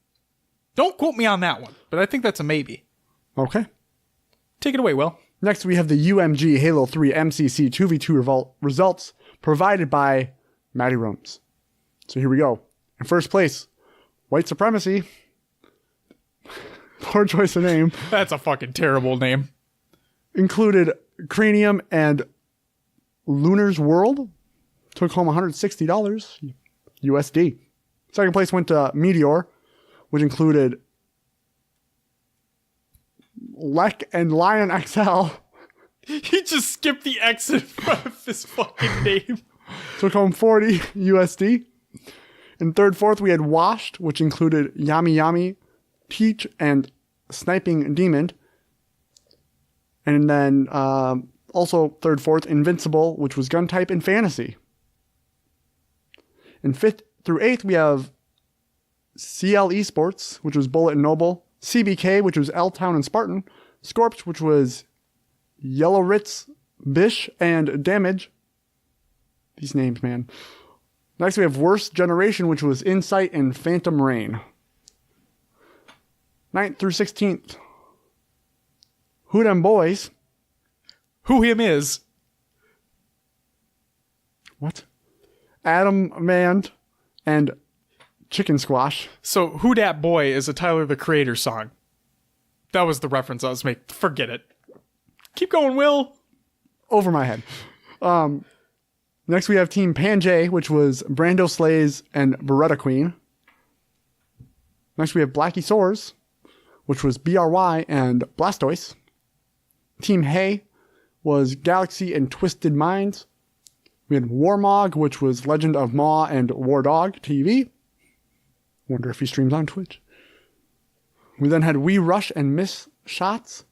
Don't quote me on that one, but I think that's a maybe. Okay. Take it away, Will. Next, we have the UMG Halo 3 MCC 2v2 results provided by Matty Rums. So here we go. In first place, White Supremacy. Poor choice of name. That's a fucking terrible name. Included Cranium and Lunar's World. Took home $160 USD. Second place went to Meteor, which included Lek and Lion XL. He just skipped the X in front of his fucking name. Took home $40 USD. In third, fourth, we had Washed, which included Yami Yami, Teach, and Sniping Demon. And then also third, fourth, Invincible, which was gun type and fantasy. In fifth through eighth, we have CL Esports, which was Bullet and Noble, CBK, which was L-Town and Spartan, Scorps, which was Yellow Ritz, Bish, and Damage. These names, man. Next, we have Worst Generation, which was Insight and Phantom Rain. 9th through 16th. Who Dem Boys. Who him is. What? Adam Mand and Chicken Squash. So, Who Dat Boy is a Tyler, the Creator song. That was the reference I was making. Forget it. Keep going, Will. Over my head. Next, we have Team Panjay, which was Brando Slays and Beretta Queen. Next, we have Blackie Soars, which was BRY and Blastoise. Team Hay was Galaxy and Twisted Minds. We had Warmog, which was Legend of Maw and War Dog TV. Wonder if he streams on Twitch. We then had We Rush and Miss Shots,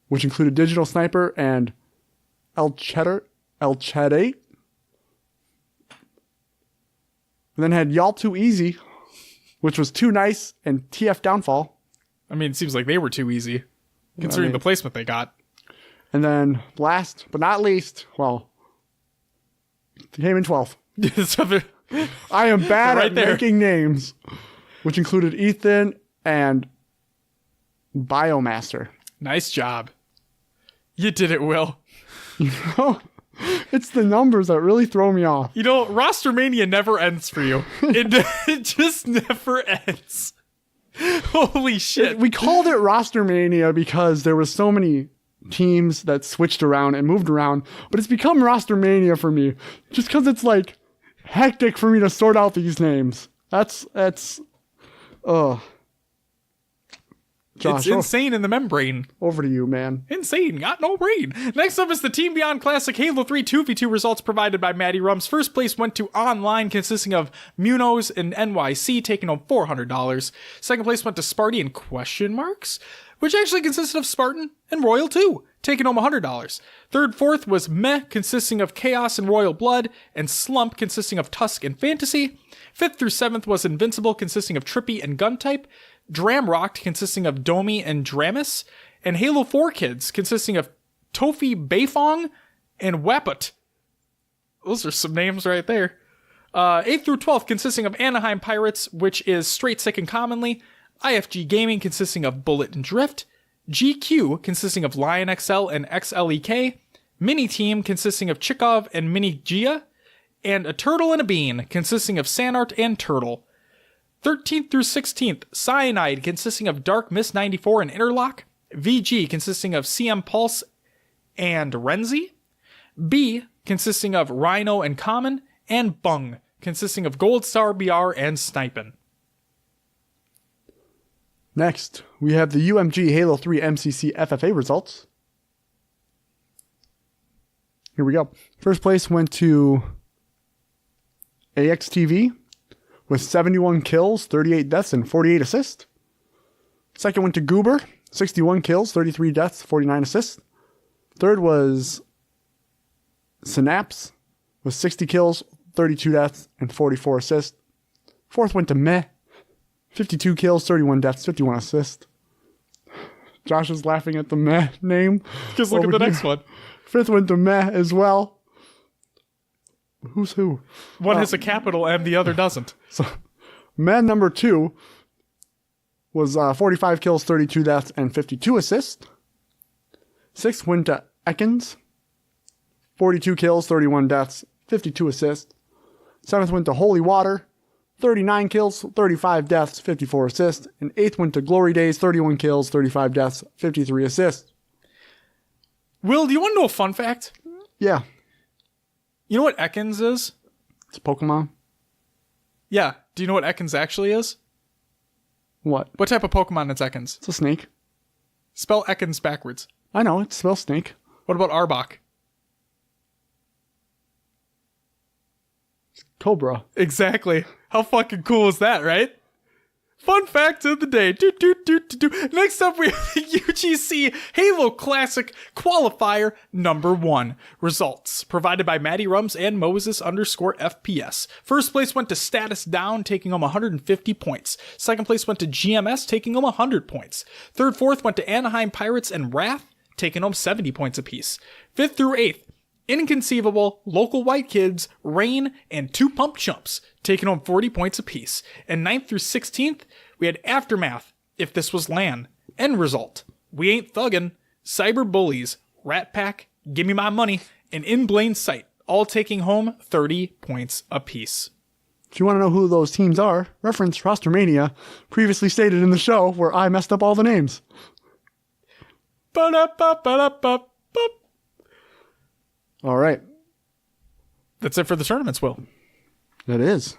which included Digital Sniper and El Cheddar. And then had Y'all Too Easy, which was Too Nice and TF Downfall. I mean, it seems like they were too easy, considering the placement they got. And then last but not least, well, came in 12th. I am bad Right at there. making names, which included Ethan and Biomaster. Nice job. You did it, Will. It's the numbers that really throw me off. You know, RosterMania never ends for you. It just never ends. Holy shit. We called it RosterMania because there were so many teams that switched around and moved around, but it's become RosterMania for me just because it's like hectic for me to sort out these names. That's Josh, It's insane in the membrane. over to you, man. Insane, got no brain. Next up is the Team Beyond Classic Halo 3 2v2 results provided by Matty Rums. First place went to Online, consisting of Munoz and NYC, taking home $400. Second place went to Sparty and question marks, which actually consisted of Spartan and Royal 2, taking home $100. Third, fourth was Meh, consisting of Chaos and Royal Blood, and Slump, consisting of Tusk and Fantasy. Fifth through seventh was Invincible, consisting of Trippy and Gun Type. Dramrocked, consisting of Domi and Dramis, and Halo 4 Kids, consisting of Tofi Beifong and Weput. Those are some names right there. 8th through 12th, consisting of Anaheim Pirates, which is Straight Sick and Commonly. IFG Gaming, consisting of Bullet and Drift. GQ, consisting of Lion XL and XLEK. Mini Team, consisting of Chikov and Mini Gia. And a Turtle and a Bean, consisting of Sanart and Turtle. 13th through 16th, Cyanide, consisting of Dark Mist 94 and Interlock. VG, consisting of CM Pulse and Renzi. B, consisting of Rhino and Common. And Bung, consisting of Gold Star, BR, and Snipin'. Next, we have the UMG Halo 3 MCC FFA results. Here we go. First place went to AXTV with 71 kills, 38 deaths, and 48 assists. Second went to Goober, 61 kills, 33 deaths, 49 assists. Third was Synapse with 60 kills, 32 deaths, and 44 assists. Fourth went to Meh, 52 kills, 31 deaths, 51 assists. Josh is laughing at the Meh name. Just look at the next one. Fifth went to Meh as well. Who's who? One has a capital M, the other doesn't. So, Meh number 2 was 45 kills, 32 deaths, and 52 assists. Sixth went to Ekans, 42 kills, 31 deaths, 52 assists. Seventh went to Holy Water, 39 kills, 35 deaths, 54 assists. And eighth went to Glory Days, 31 kills, 35 deaths, 53 assists. Will, do you want to know a fun fact? Yeah. You know what Ekans is? It's Pokemon. Yeah. Do you know what Ekans actually is? What? What type of Pokemon is Ekans? It's a snake. Spell Ekans backwards. I know, it spells snake. What about Arbok? Cobra. Exactly. How fucking cool is that, right? Fun fact of the day. Next up, we have the UGC Halo Classic Qualifier number 1. Results provided by Matty Rums and Moses_FPS. First place went to Status Down, taking home 150 points. Second place went to GMS, taking home 100 points. Third, fourth went to Anaheim Pirates and Wrath, taking home 70 points apiece. Fifth through eighth, Inconceivable, Local White Kids, Rain, and 2 Pump Chumps, taking home 40 points apiece. And 9th through 16th, we had Aftermath, If This Was LAN, End Result, We Ain't Thuggin', Cyber Bullies, Rat Pack, Gimme My Money, and In Blaine Sight, all taking home 30 points apiece. If you want to know who those teams are, reference RosterMania, previously stated in the show where I messed up all the names. Ba-da-ba-ba-da-ba-ba. All right. That's it for the tournaments, Will. That is.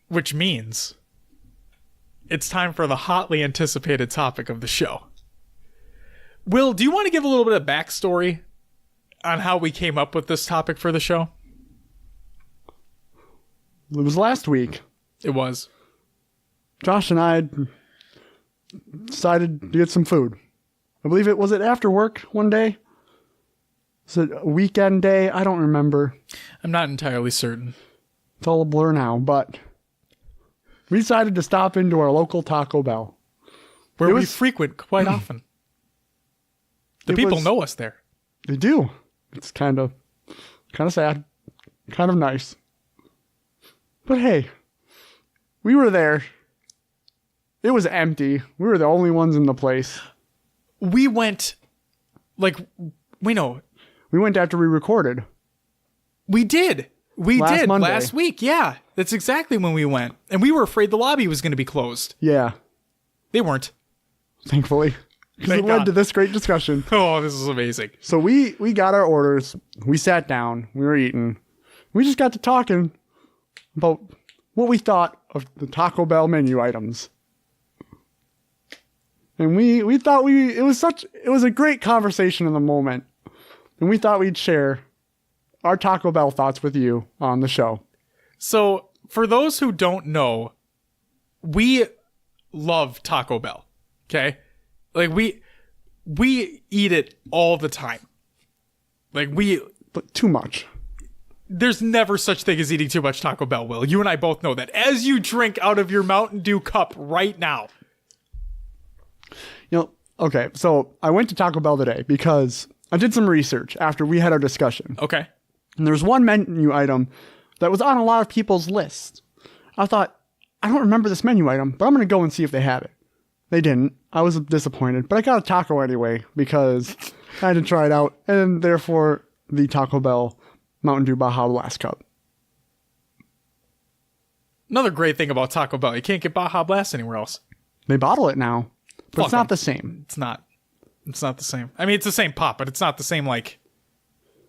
Which means it's time for the hotly anticipated topic of the show. Will, do you want to give a little bit of backstory on how we came up with this topic for the show? It was last week. It was. Josh and I decided to get some food. I believe it was after work one day. Was it a weekend day? I don't remember. I'm not entirely certain. It's all a blur now, but we decided to stop into our local Taco Bell. Where we frequent quite often. The people know us there. They do. It's kind of sad. Kind of nice. But hey, we were there. It was empty. We were the only ones in the place. We went, we went after we recorded. We did. Last Monday. Last week. Yeah. That's exactly when we went. And we were afraid the lobby was going to be closed. Yeah. They weren't. Thankfully. Because it led to this great discussion. Oh, this is amazing. So we got our orders. We sat down. We were eating. We just got to talking about what we thought of the Taco Bell menu items. And we thought it was a great conversation in the moment. And we thought we'd share our Taco Bell thoughts with you on the show. So, for those who don't know, we love Taco Bell. Okay? We eat it all the time. But too much. There's never such thing as eating too much Taco Bell, Will. You and I both know that. As you drink out of your Mountain Dew cup right now. Okay, so I went to Taco Bell today because I did some research after we had our discussion. Okay. And there's one menu item that was on a lot of people's lists. I thought, I don't remember this menu item, but I'm going to go and see if they have it. They didn't. I was disappointed, but I got a taco anyway because I had to try it out, and therefore the Taco Bell Mountain Dew Baja Blast Cup. Another great thing about Taco Bell, you can't get Baja Blast anywhere else. They bottle it now, but it's not the them. same. It's not the same. I mean, it's the same pop, but it's not the same,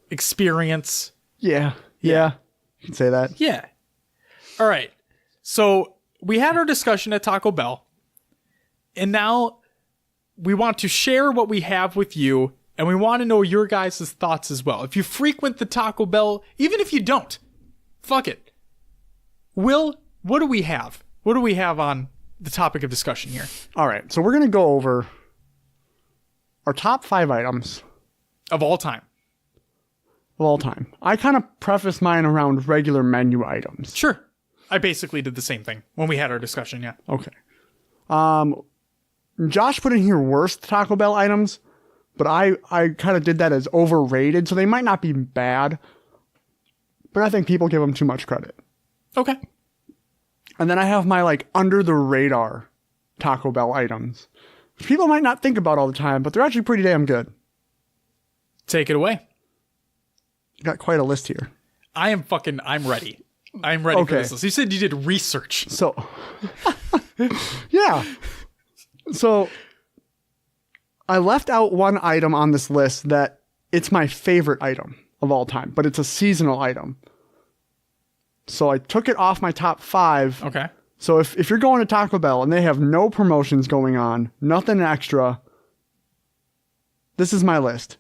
experience. Yeah. You can say that. Yeah. All right. So we had our discussion at Taco Bell, and now we want to share what we have with you, and we want to know your guys' thoughts as well. If you frequent the Taco Bell, even if you don't, fuck it. Will, what do we have? What do we have on the topic of discussion here? All right. So we're going to go over our top 5 items Of all time. of all time. I kind of preface mine around regular menu items. Sure. I basically did the same thing when we had our discussion, yeah. Okay. Josh put in here worst Taco Bell items, but I kind of did that as overrated, so they might not be bad, but I think people give them too much credit. Okay. And then I have my like under the radar Taco Bell items, which people might not think about all the time, but they're actually pretty damn good. Take it away. Got quite a list here. I'm ready. I'm ready for this list. You said you did research. So, yeah. So, I left out one item on this list that it's my favorite item of all time, but it's a seasonal item. So, I took it off my top 5. Okay. So, if you're going to Taco Bell and they have no promotions going on, nothing extra, this is my list.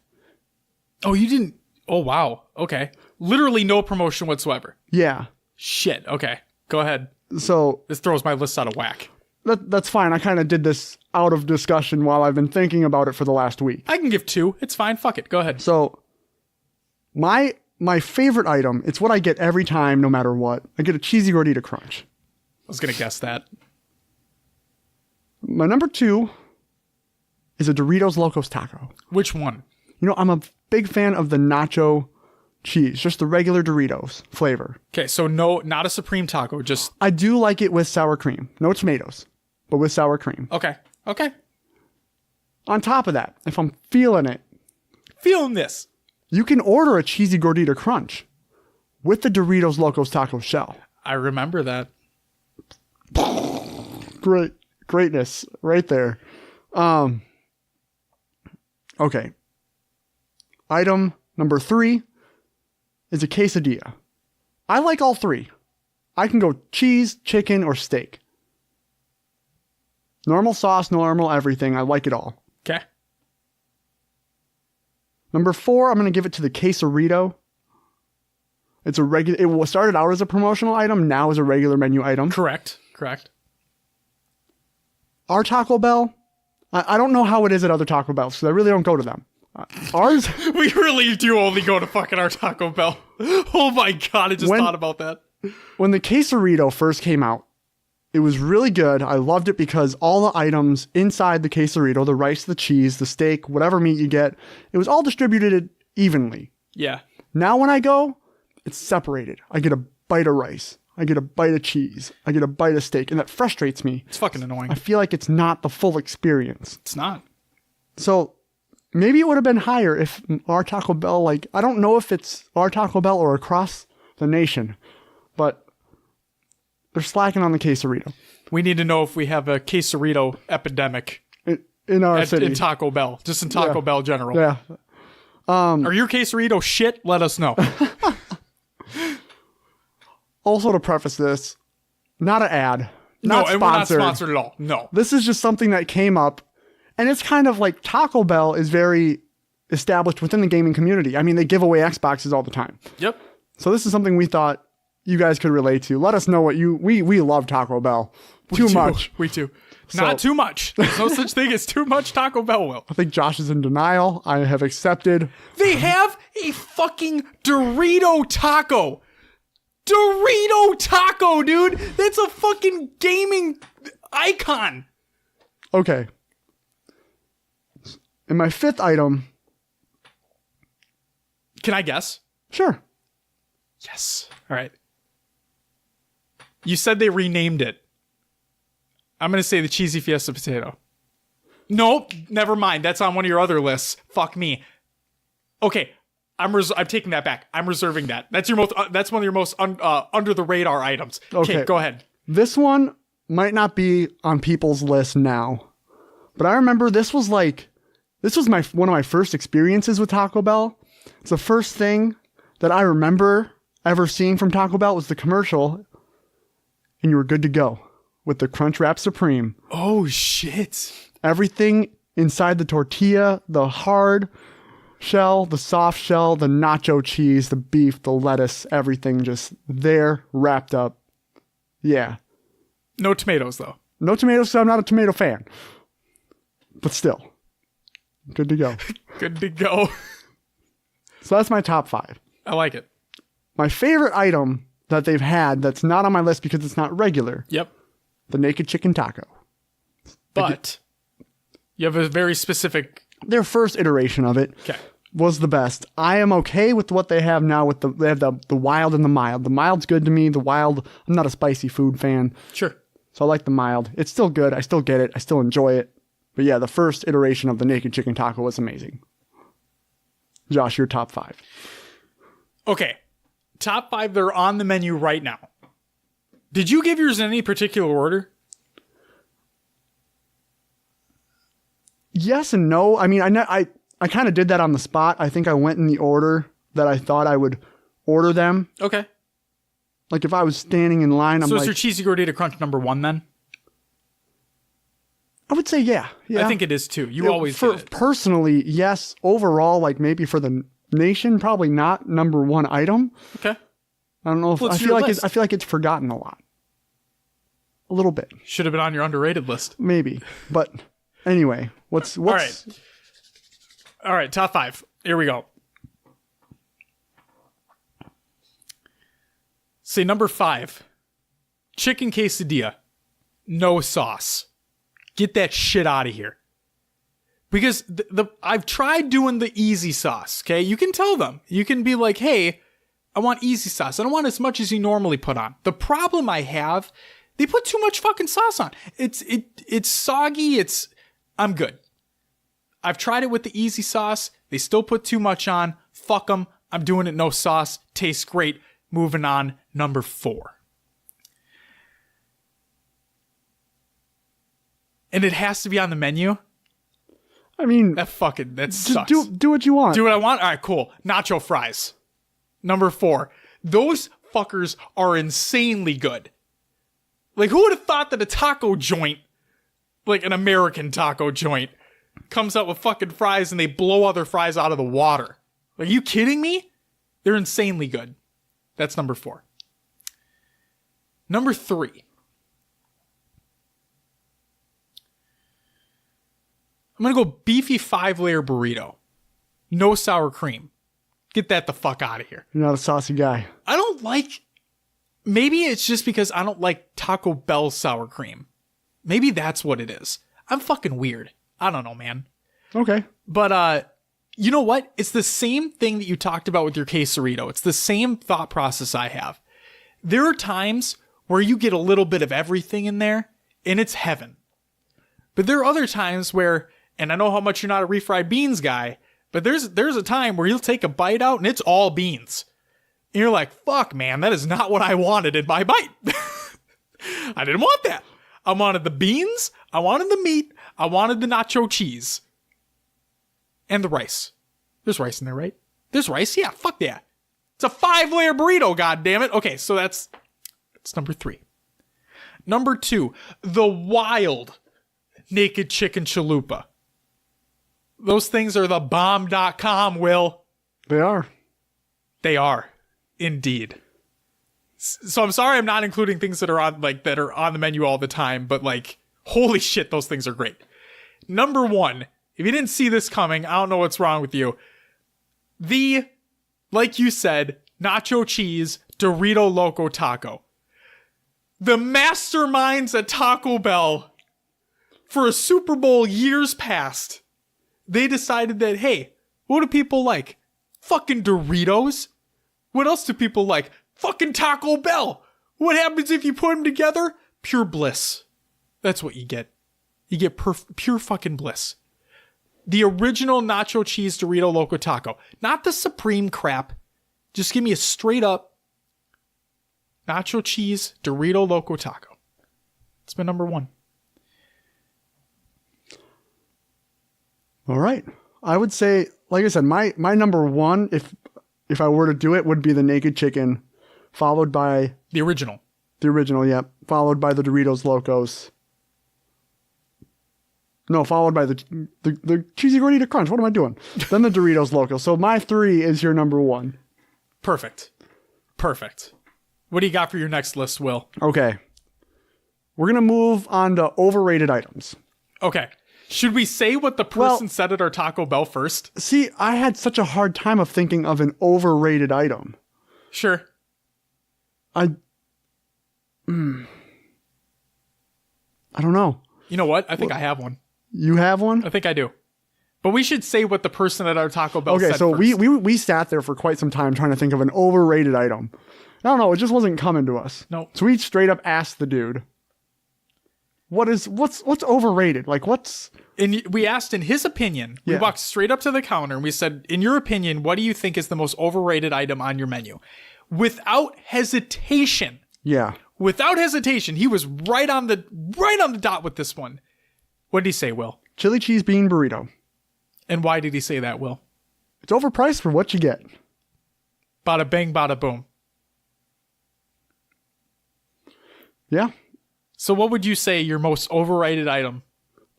Oh, you didn't. Oh, wow. Okay. Literally no promotion whatsoever. Yeah. Shit. Okay. Go ahead. So, This throws my list out of whack. that's fine. I kind of did this out of discussion while I've been thinking about it for the last week. I can give 2. It's fine. Fuck it. Go ahead. So, my favorite item, it's what I get every time, no matter what. I get a cheesy gordita crunch. I was going to guess that. My number 2 is a Doritos Locos Taco. Which one? You know, I'm a big fan of the nacho cheese, just the regular Doritos flavor. Okay, so no, not a Supreme Taco, just... I do like it with sour cream. No tomatoes, but with sour cream. Okay. On top of that, if I'm feeling it, Feeling this. you can order a cheesy gordita crunch with the Locos Taco shell. I remember that. Greatness right there. Okay. Item number 3 is a quesadilla. I like all 3. I can go cheese, chicken, or steak. Normal sauce, normal everything. I like it all. Okay. Number 4, I'm going to give it to the quesarito. It's a regular. It started out as a promotional item, now is a regular menu item. Correct. Our Taco Bell, I don't know how it is at other Taco Bells, because I really don't go to them. Ours, We really do only go to fucking our Taco Bell. Oh my God, I just thought about that. when the quesarito first came out, it was really good. I loved it because all the items inside the quesarito, the rice, the cheese, the steak, whatever meat you get, it was all distributed evenly. Yeah. Now when I go, it's separated. I get a bite of rice. I get a bite of cheese. I get a bite of steak. And that frustrates me. It's fucking annoying. I feel like it's not the full experience. It's not. So maybe it would have been higher if our Taco Bell, like, I don't know if it's our Taco Bell or across the nation, but they're slacking on the quesarito. We need to know if we have a quesarito epidemic In our city. in Taco Bell, just in Taco Bell general. Yeah. Are your quesarito shit? Let us know. Also, to preface this, not an ad. Not and sponsored. we're not sponsored at all. No. This is just something that came up, and it's kind of like Taco Bell is very established within the gaming community. I mean, they give away Xboxes all the time. Yep. So this is something we thought you guys could relate to. Let us know what we love Taco Bell. Too much. We do. Not too much. There's no such thing as too much Taco Bell, Will. I think Josh is in denial. I have accepted. They have a fucking Dorito taco. Dorito taco, dude. That's a fucking gaming icon. Okay. And my 5th item. Can I guess? Sure. Yes. All right. You said they renamed it. I'm going to say the cheesy fiesta potato. Nope. Never mind. That's on one of your other lists. Fuck me. Okay. I'm taking that back. I'm reserving that. That's your most. That's one of your most under the radar items. Okay, go ahead. This one might not be on people's list now, but I remember this was one of my first experiences with Taco Bell. It's the first thing that I remember ever seeing from Taco Bell was the commercial and you were good to go with the Crunchwrap Supreme. Oh, shit. Everything inside the tortilla, the hard shell, the soft shell, the nacho cheese, the beef, the lettuce, everything just there, wrapped up. Yeah. No tomatoes, though. No tomatoes, so I'm not a tomato fan. But still, good to go. Good to go. So that's my top 5. I like it. My favorite item that they've had that's not on my list because it's not regular. Yep. The naked chicken taco. But you have a very specific... Their first iteration of it was the best. I am okay with what they have now. They have the wild and the mild. The mild's good to me. The wild, I'm not a spicy food fan. Sure. So I like the mild. It's still good. I still get it. I still enjoy it. But yeah, the first iteration of the naked chicken taco was amazing. Josh, your top 5. Okay. Top 5 that are on the menu right now. Did you give yours in any particular order? Yes and no. I mean, I kind of did that on the spot. I think I went in the order that I thought I would order them. Okay. Like if I was standing in line, I'm so like... is your Cheesy Gordita Crunch number 1 then? I would say yeah. I think it is too. You always did it. Personally, yes. Overall, like maybe for the nation, probably not number 1 item. Okay. I don't know if I feel like it's forgotten a lot. A little bit. Should have been on your underrated list. Maybe. But anyway, what's All right, top 5. Here we go. Say number 5. Chicken quesadilla. No sauce. Get that shit out of here. Because I've tried doing the easy sauce, okay? You can tell them. You can be like, hey, I want easy sauce. I don't want as much as you normally put on. The problem I have, they put too much fucking sauce on. It's soggy. I'm good. I've tried it with the easy sauce. They still put too much on. Fuck them. I'm doing it no sauce. Tastes great. Moving on. Number 4. And it has to be on the menu. I mean, that sucks. Do what you want. Do what I want? All right, cool. Nacho fries. Number 4. Those fuckers are insanely good. Like, who would have thought that a taco joint, like an American taco joint, comes out with fucking fries and they blow other fries out of the water? Are you kidding me? They're insanely good. That's number 4. Number 3. I'm going to go beefy 5-layer burrito. No sour cream. Get that the fuck out of here. You're not a saucy guy. I don't like... Maybe it's just because I don't like Taco Bell sour cream. Maybe that's what it is. I'm fucking weird. I don't know, man. Okay. But, you know what? It's the same thing that you talked about with your quesarito. It's the same thought process I have. There are times where you get a little bit of everything in there, and it's heaven. But there are other times where... And I know how much you're not a refried beans guy, but there's a time where you'll take a bite out and it's all beans. And you're like, fuck, man, that is not what I wanted in my bite. I didn't want that. I wanted the beans, I wanted the meat, I wanted the nacho cheese. And the rice. There's rice in there, right? There's rice? Yeah, fuck yeah. It's a 5-layer burrito, goddammit. Okay, so that's number 3. Number 2, the wild naked chicken chalupa. Those things are the bomb.com, Will. They are. They are. Indeed. So I'm sorry I'm not including things that are on the menu all the time, but like, holy shit, those things are great. Number 1, if you didn't see this coming, I don't know what's wrong with you. Like you said, nacho cheese Dorito Loco Taco. The masterminds at Taco Bell for a Super Bowl years past, they decided that, hey, what do people like? Fucking Doritos? What else do people like? Fucking Taco Bell. What happens if you put them together? Pure bliss. That's what you get. You get pure fucking bliss. The original nacho cheese Dorito Loco Taco. Not the supreme crap. Just give me a straight up nacho cheese Dorito Loco Taco. It's my number 1. All right. I would say, like I said, my number 1, if I were to do it, would be the naked chicken, followed by... The original. The original, yep. Followed by the Doritos Locos. No, followed by the Cheesy Gordita Crunch. What am I doing? Then the Doritos Locos. So my 3 is your number 1. Perfect. What do you got for your next list, Will? Okay. We're going to move on to overrated items. Okay. Should we say what the person said at our Taco Bell first? See, I had such a hard time of thinking of an overrated item. Sure. I don't know. You know what? I think I have one. You have one? I think I do. But we should say what the person at our Taco Bell said so first. we sat there for quite some time trying to think of an overrated item. I don't know. It just wasn't coming to us. No. So we straight up asked the dude, what's overrated? Like what's... And we asked in his opinion. We walked straight up to the counter and we said, in your opinion, what do you think is the most overrated item on your menu? Without hesitation. Yeah. Without hesitation, he was right on the dot with this one. What did he say, Will? Chili cheese bean burrito. And why did he say that, Will? It's overpriced for what you get. Bada bang, bada boom. Yeah. So what would you say your most overrated item?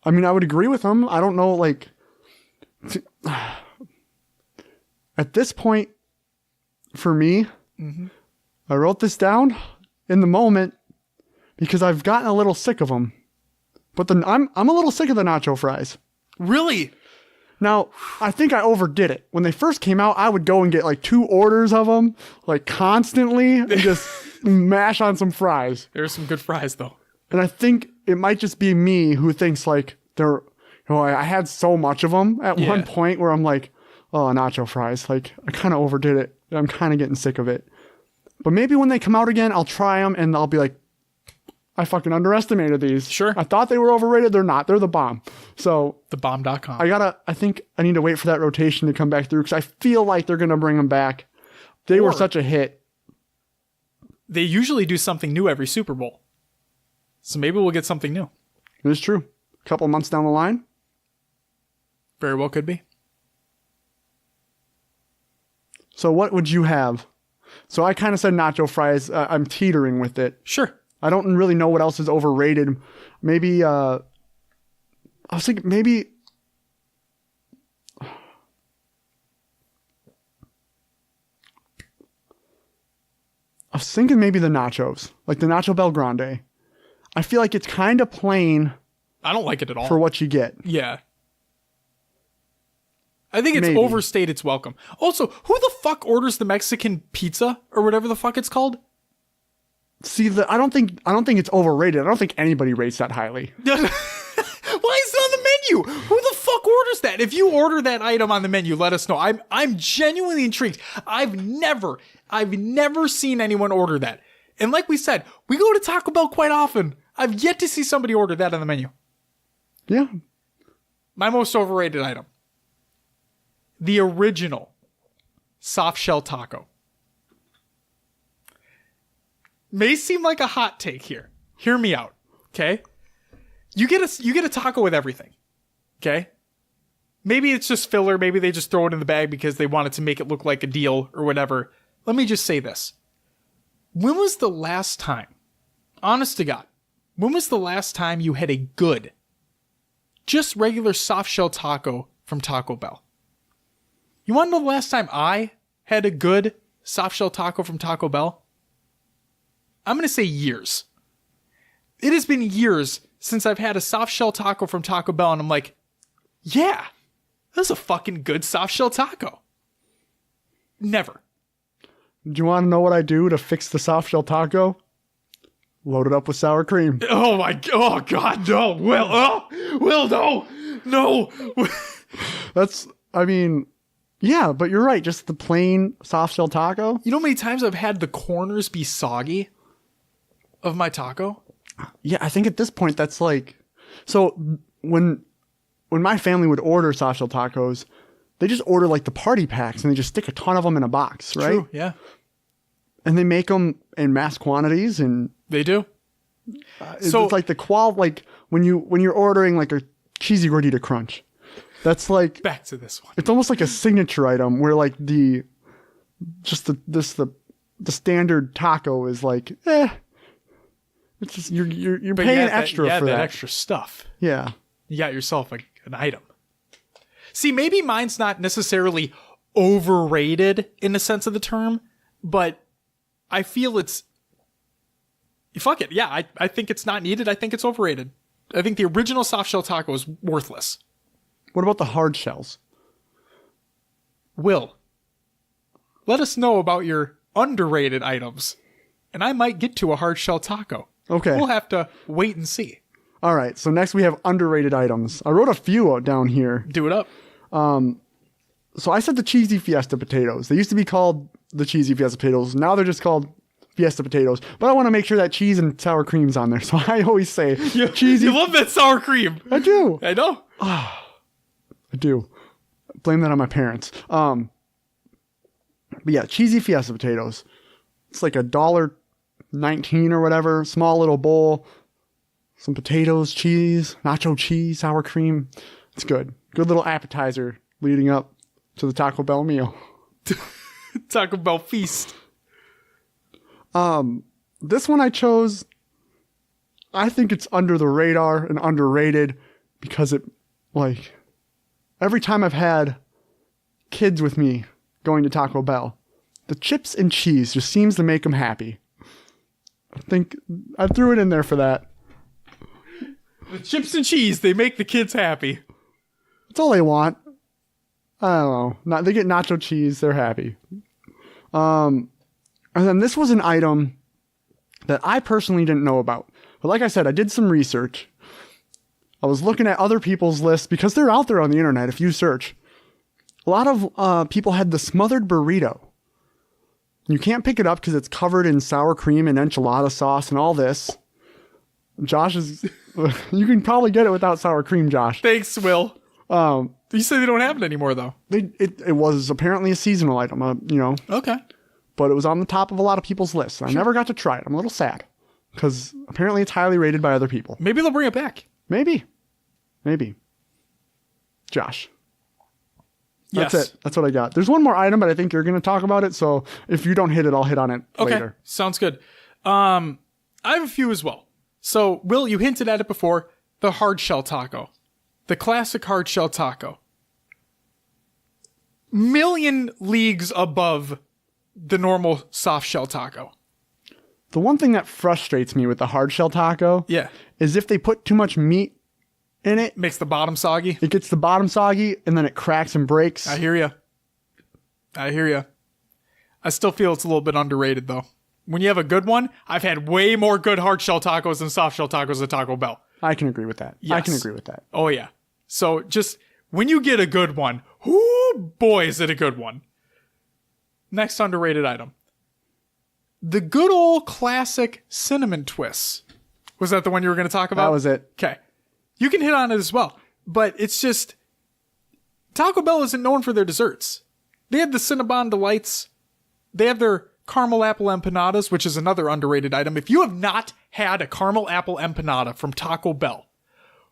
I mean, I would agree with him. I don't know, like... At this point, for me, I wrote this down in the moment because I've gotten a little sick of them. But I'm a little sick of the nacho fries. Really? Now, I think I overdid it. When they first came out, I would go and get like 2 orders of them, like constantly, and just mash on some fries. There's some good fries, though. And I think it might just be me who thinks like I had so much of them at one point where I'm like, oh, nacho fries. Like, I kind of overdid it. I'm kind of getting sick of it. But maybe when they come out again, I'll try them and I'll be like, I fucking underestimated these. Sure. I thought they were overrated. They're not. They're the bomb. So Thebomb.com. I think I need to wait for that rotation to come back through because I feel like they're going to bring them back. They were such a hit. They usually do something new every Super Bowl. So maybe we'll get something new. It is true. A couple months down the line. Very well could be. So what would you have? So I kind of said nacho fries. I'm teetering with it. Sure. I don't really know what else is overrated. Maybe, I was thinking maybe, I was thinking maybe the nachos, like the Nacho Bel Grande. I feel like it's kind of plain. I don't like it at all. For what you get. Yeah. I think it's overstayed its welcome. Also, who the fuck orders the Mexican pizza or whatever the fuck it's called? See, I don't think it's overrated. I don't think anybody rates that highly. Why is it on the menu? Who the fuck orders that? If you order that item on the menu, let us know. I'm genuinely intrigued. I've never seen anyone order that. And like we said, we go to Taco Bell quite often. I've yet to see somebody order that on the menu. Yeah. My most overrated item. The original soft shell taco. May seem like a hot take here. Hear me out, okay? You get a taco with everything, okay? Maybe it's just filler. Maybe they just throw it in the bag because they wanted to make it look like a deal or whatever. Let me just say this. When was the last time, honest to God, when was the last time you had a good, just regular soft shell taco from Taco Bell? You want to know the last time I had a good soft shell taco from Taco Bell? I'm going to say years. It has been years since I've had a soft shell taco from Taco Bell and I'm like, yeah, that's a fucking good soft shell taco. Never. Do you want to know what I do to fix the soft shell taco? Load it up with sour cream. Oh my, oh God, no. Will, no. Yeah, but you're right. Just the plain soft shell taco. You know how many times I've had the corners be soggy of my taco? Yeah, I think at this point that's like, so when my family would order soft shell tacos, they just order like the party packs and they just stick a ton of them in a box, right? True, yeah. And they make them in mass quantities and they do. So it's like like when you're ordering like a cheesy gordita crunch, that's like back to this one. It's almost like a signature item where like the standard taco is like, It's just you're But paying you got extra that, for that. extra stuff. Yeah. You got yourself an item. See, maybe mine's not necessarily overrated in the sense of the term, but I feel it's... Fuck it. Yeah, I think it's not needed. I think it's overrated. I think the original soft shell taco is worthless. What about the hard shells? Will, let us know about your underrated items, and I might get to a hard shell taco. Okay. We'll have to wait and see. All right. So next we have underrated items. I wrote a few down here. Do it up. So I said the cheesy Fiesta potatoes. They used to be called the cheesy Fiesta potatoes. Now they're just called Fiesta potatoes. But I want to make sure that cheese and sour cream's on there. So I always say cheesy. You love that sour cream. I do. I know. I do. Blame that on my parents. But yeah, cheesy Fiesta potatoes. It's like $1.19 or whatever. Small little bowl. Some potatoes, cheese, nacho cheese, sour cream. It's good. Good little appetizer leading up to the Taco Bell meal. Taco Bell feast. This one I chose, I think it's under the radar and underrated because it, like, every time I've had kids with me going to Taco Bell, the chips and cheese just seems to make them happy. I think I threw it in there for that. The chips and cheese, they make the kids happy. That's all they want. I don't know. They get nacho cheese, they're happy. And then this was an item that I personally didn't know about. But like I said, I did some research. I was looking at other people's lists because they're out there on the internet if you search. A lot of people had the smothered burrito. You can't pick it up because it's covered in sour cream and enchilada sauce and all this. Josh is... you can probably get it without sour cream, Josh. Thanks, Will. You say they don't have it anymore, though. It was apparently a seasonal item, Okay. But it was on the top of a lot of people's lists. I never got to try it. I'm a little sad because apparently it's highly rated by other people. Maybe they'll bring it back. Maybe. Josh. That's Yes. it. That's what I got. There's one more item, but I think you're going to talk about it. So if you don't hit it, I'll hit on it later. Sounds good. I have a few as well. So, Will, you hinted at it before. The hard shell taco. The classic hard shell taco. Million leagues above the normal soft shell taco. The one thing that frustrates me with the hard shell taco is if they put too much meat in it. Makes the bottom soggy. It gets the bottom soggy and then it cracks and breaks. I hear you. I still feel it's a little bit underrated, though. When you have a good one, I've had way more good hard shell tacos than soft shell tacos at Taco Bell. I can agree with that. Yes. I can agree with that. Oh, yeah. So just when you get a good one, whoo, boy, is it a good one. Next underrated item. The good old classic cinnamon twists. Was that the one you were going to talk about? That was it. Okay. You can hit on it as well. But it's just... Taco Bell isn't known for their desserts. They have the Cinnabon Delights. They have their caramel apple empanadas, which is another underrated item. If you have not had a caramel apple empanada from Taco Bell,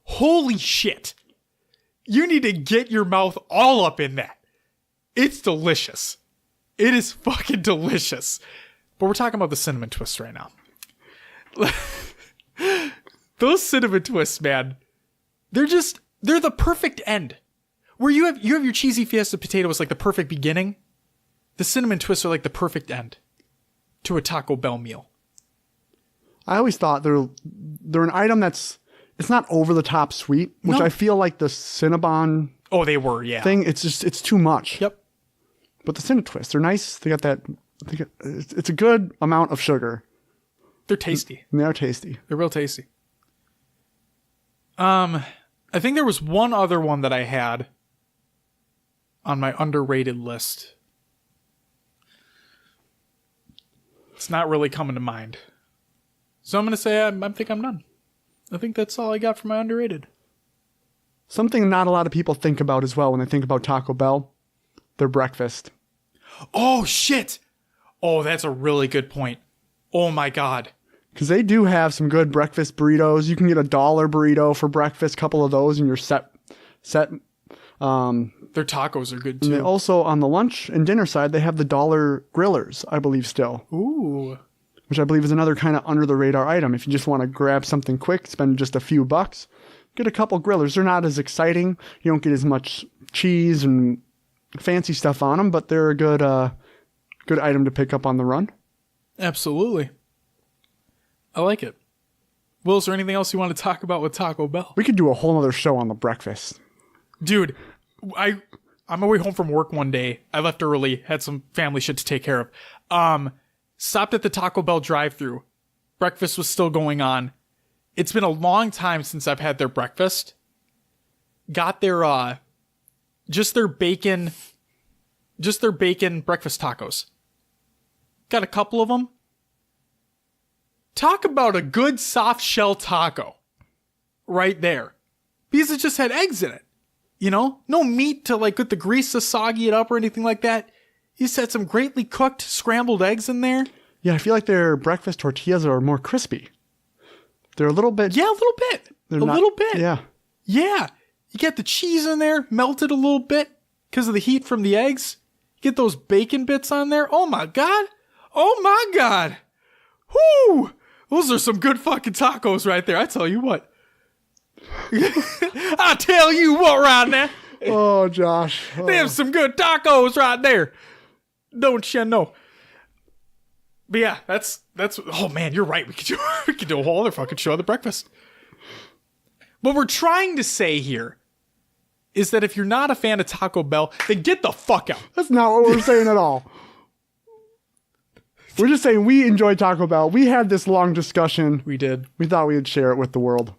holy shit. You need to get your mouth all up in that. It's delicious. It is fucking delicious. But we're talking about the cinnamon twists right now. Those cinnamon twists, man, they're the perfect end. Where you have your cheesy Fiesta potato is like the perfect beginning. The cinnamon twists are like the perfect end to a Taco Bell meal. I always thought they're an item it's not over the top sweet, which I feel like the Cinnabon they were, yeah. thing, it's too much. Yep. But the cinnamon twists, they're nice. It's a good amount of sugar. They're tasty. And they are tasty. They're real tasty. I think there was one other one that I had on my underrated list. It's not really coming to mind. So I'm going to say I think I'm done. I think that's all I got for my underrated. Something not a lot of people think about as well when they think about Taco Bell, their breakfast. Oh, shit. Oh, that's a really good point. Oh, my God. Because they do have some good breakfast burritos. You can get $1 burrito for breakfast, couple of those, and you're set. Their tacos are good, too. And also, on the lunch and dinner side, they have the $1 grillers, I believe, still. Ooh. which I believe is another kind of under the radar item. If you just want to grab something quick, spend just a few bucks, get a couple grillers. They're not as exciting. You don't get as much cheese and fancy stuff on them, but they're a good item to pick up on the run. Absolutely. I like it. Will, is there anything else you want to talk about with Taco Bell? We could do a whole other show on the breakfast. Dude, I'm on my way home from work one day. I left early, had some family shit to take care of. Stopped at the Taco Bell drive-thru. Breakfast was still going on. It's been a long time since I've had their breakfast. Got their just their bacon breakfast tacos. Got a couple of them. Talk about a good soft shell taco right there. Because it just had eggs in it. You know? No meat to like get the grease to soggy it up or anything like that. You just had some greatly cooked scrambled eggs in there. Yeah, I feel like their breakfast tortillas are more crispy. They're a little bit... Yeah, a little bit. Little bit. Yeah. Yeah. You get the cheese in there, melted a little bit because of the heat from the eggs. You get those bacon bits on there. Oh my God. Oh my God. Whoo! Those are some good fucking tacos right there. I tell you what. I tell you what right now. Oh, Josh. Oh. They have some good tacos right there. Don't you know? But yeah, that's. Oh man, you're right. We could do a whole other fucking show on the breakfast. What we're trying to say here is that if you're not a fan of Taco Bell, then get the fuck out. That's not what we're saying at all. We're just saying we enjoy Taco Bell. We had this long discussion. We did. We thought we'd share it with the world.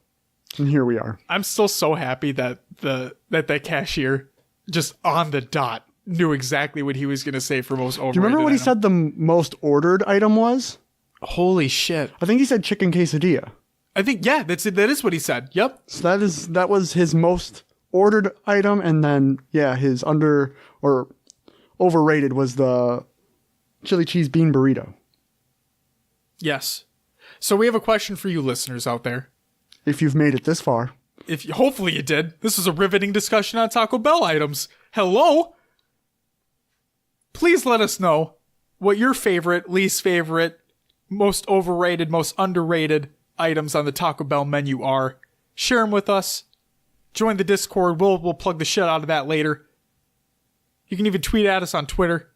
And here we are. I'm still so happy that that cashier just on the dot knew exactly what he was going to say for most overrated. Do you remember what he item. said the most ordered item was? Holy shit. I think he said chicken quesadilla. I think, yeah, that is what he said. Yep. So that was his most ordered item. And then, yeah, his under or overrated was the chili cheese bean burrito. Yes. So we have a question for you listeners out there. If you've made it this far. Hopefully you did. This is a riveting discussion on Taco Bell items. Hello? Please let us know what your favorite, least favorite, most overrated, most underrated items on the Taco Bell menu are. Share them with us. Join the Discord. We'll plug the shit out of that later. You can even tweet at us on Twitter.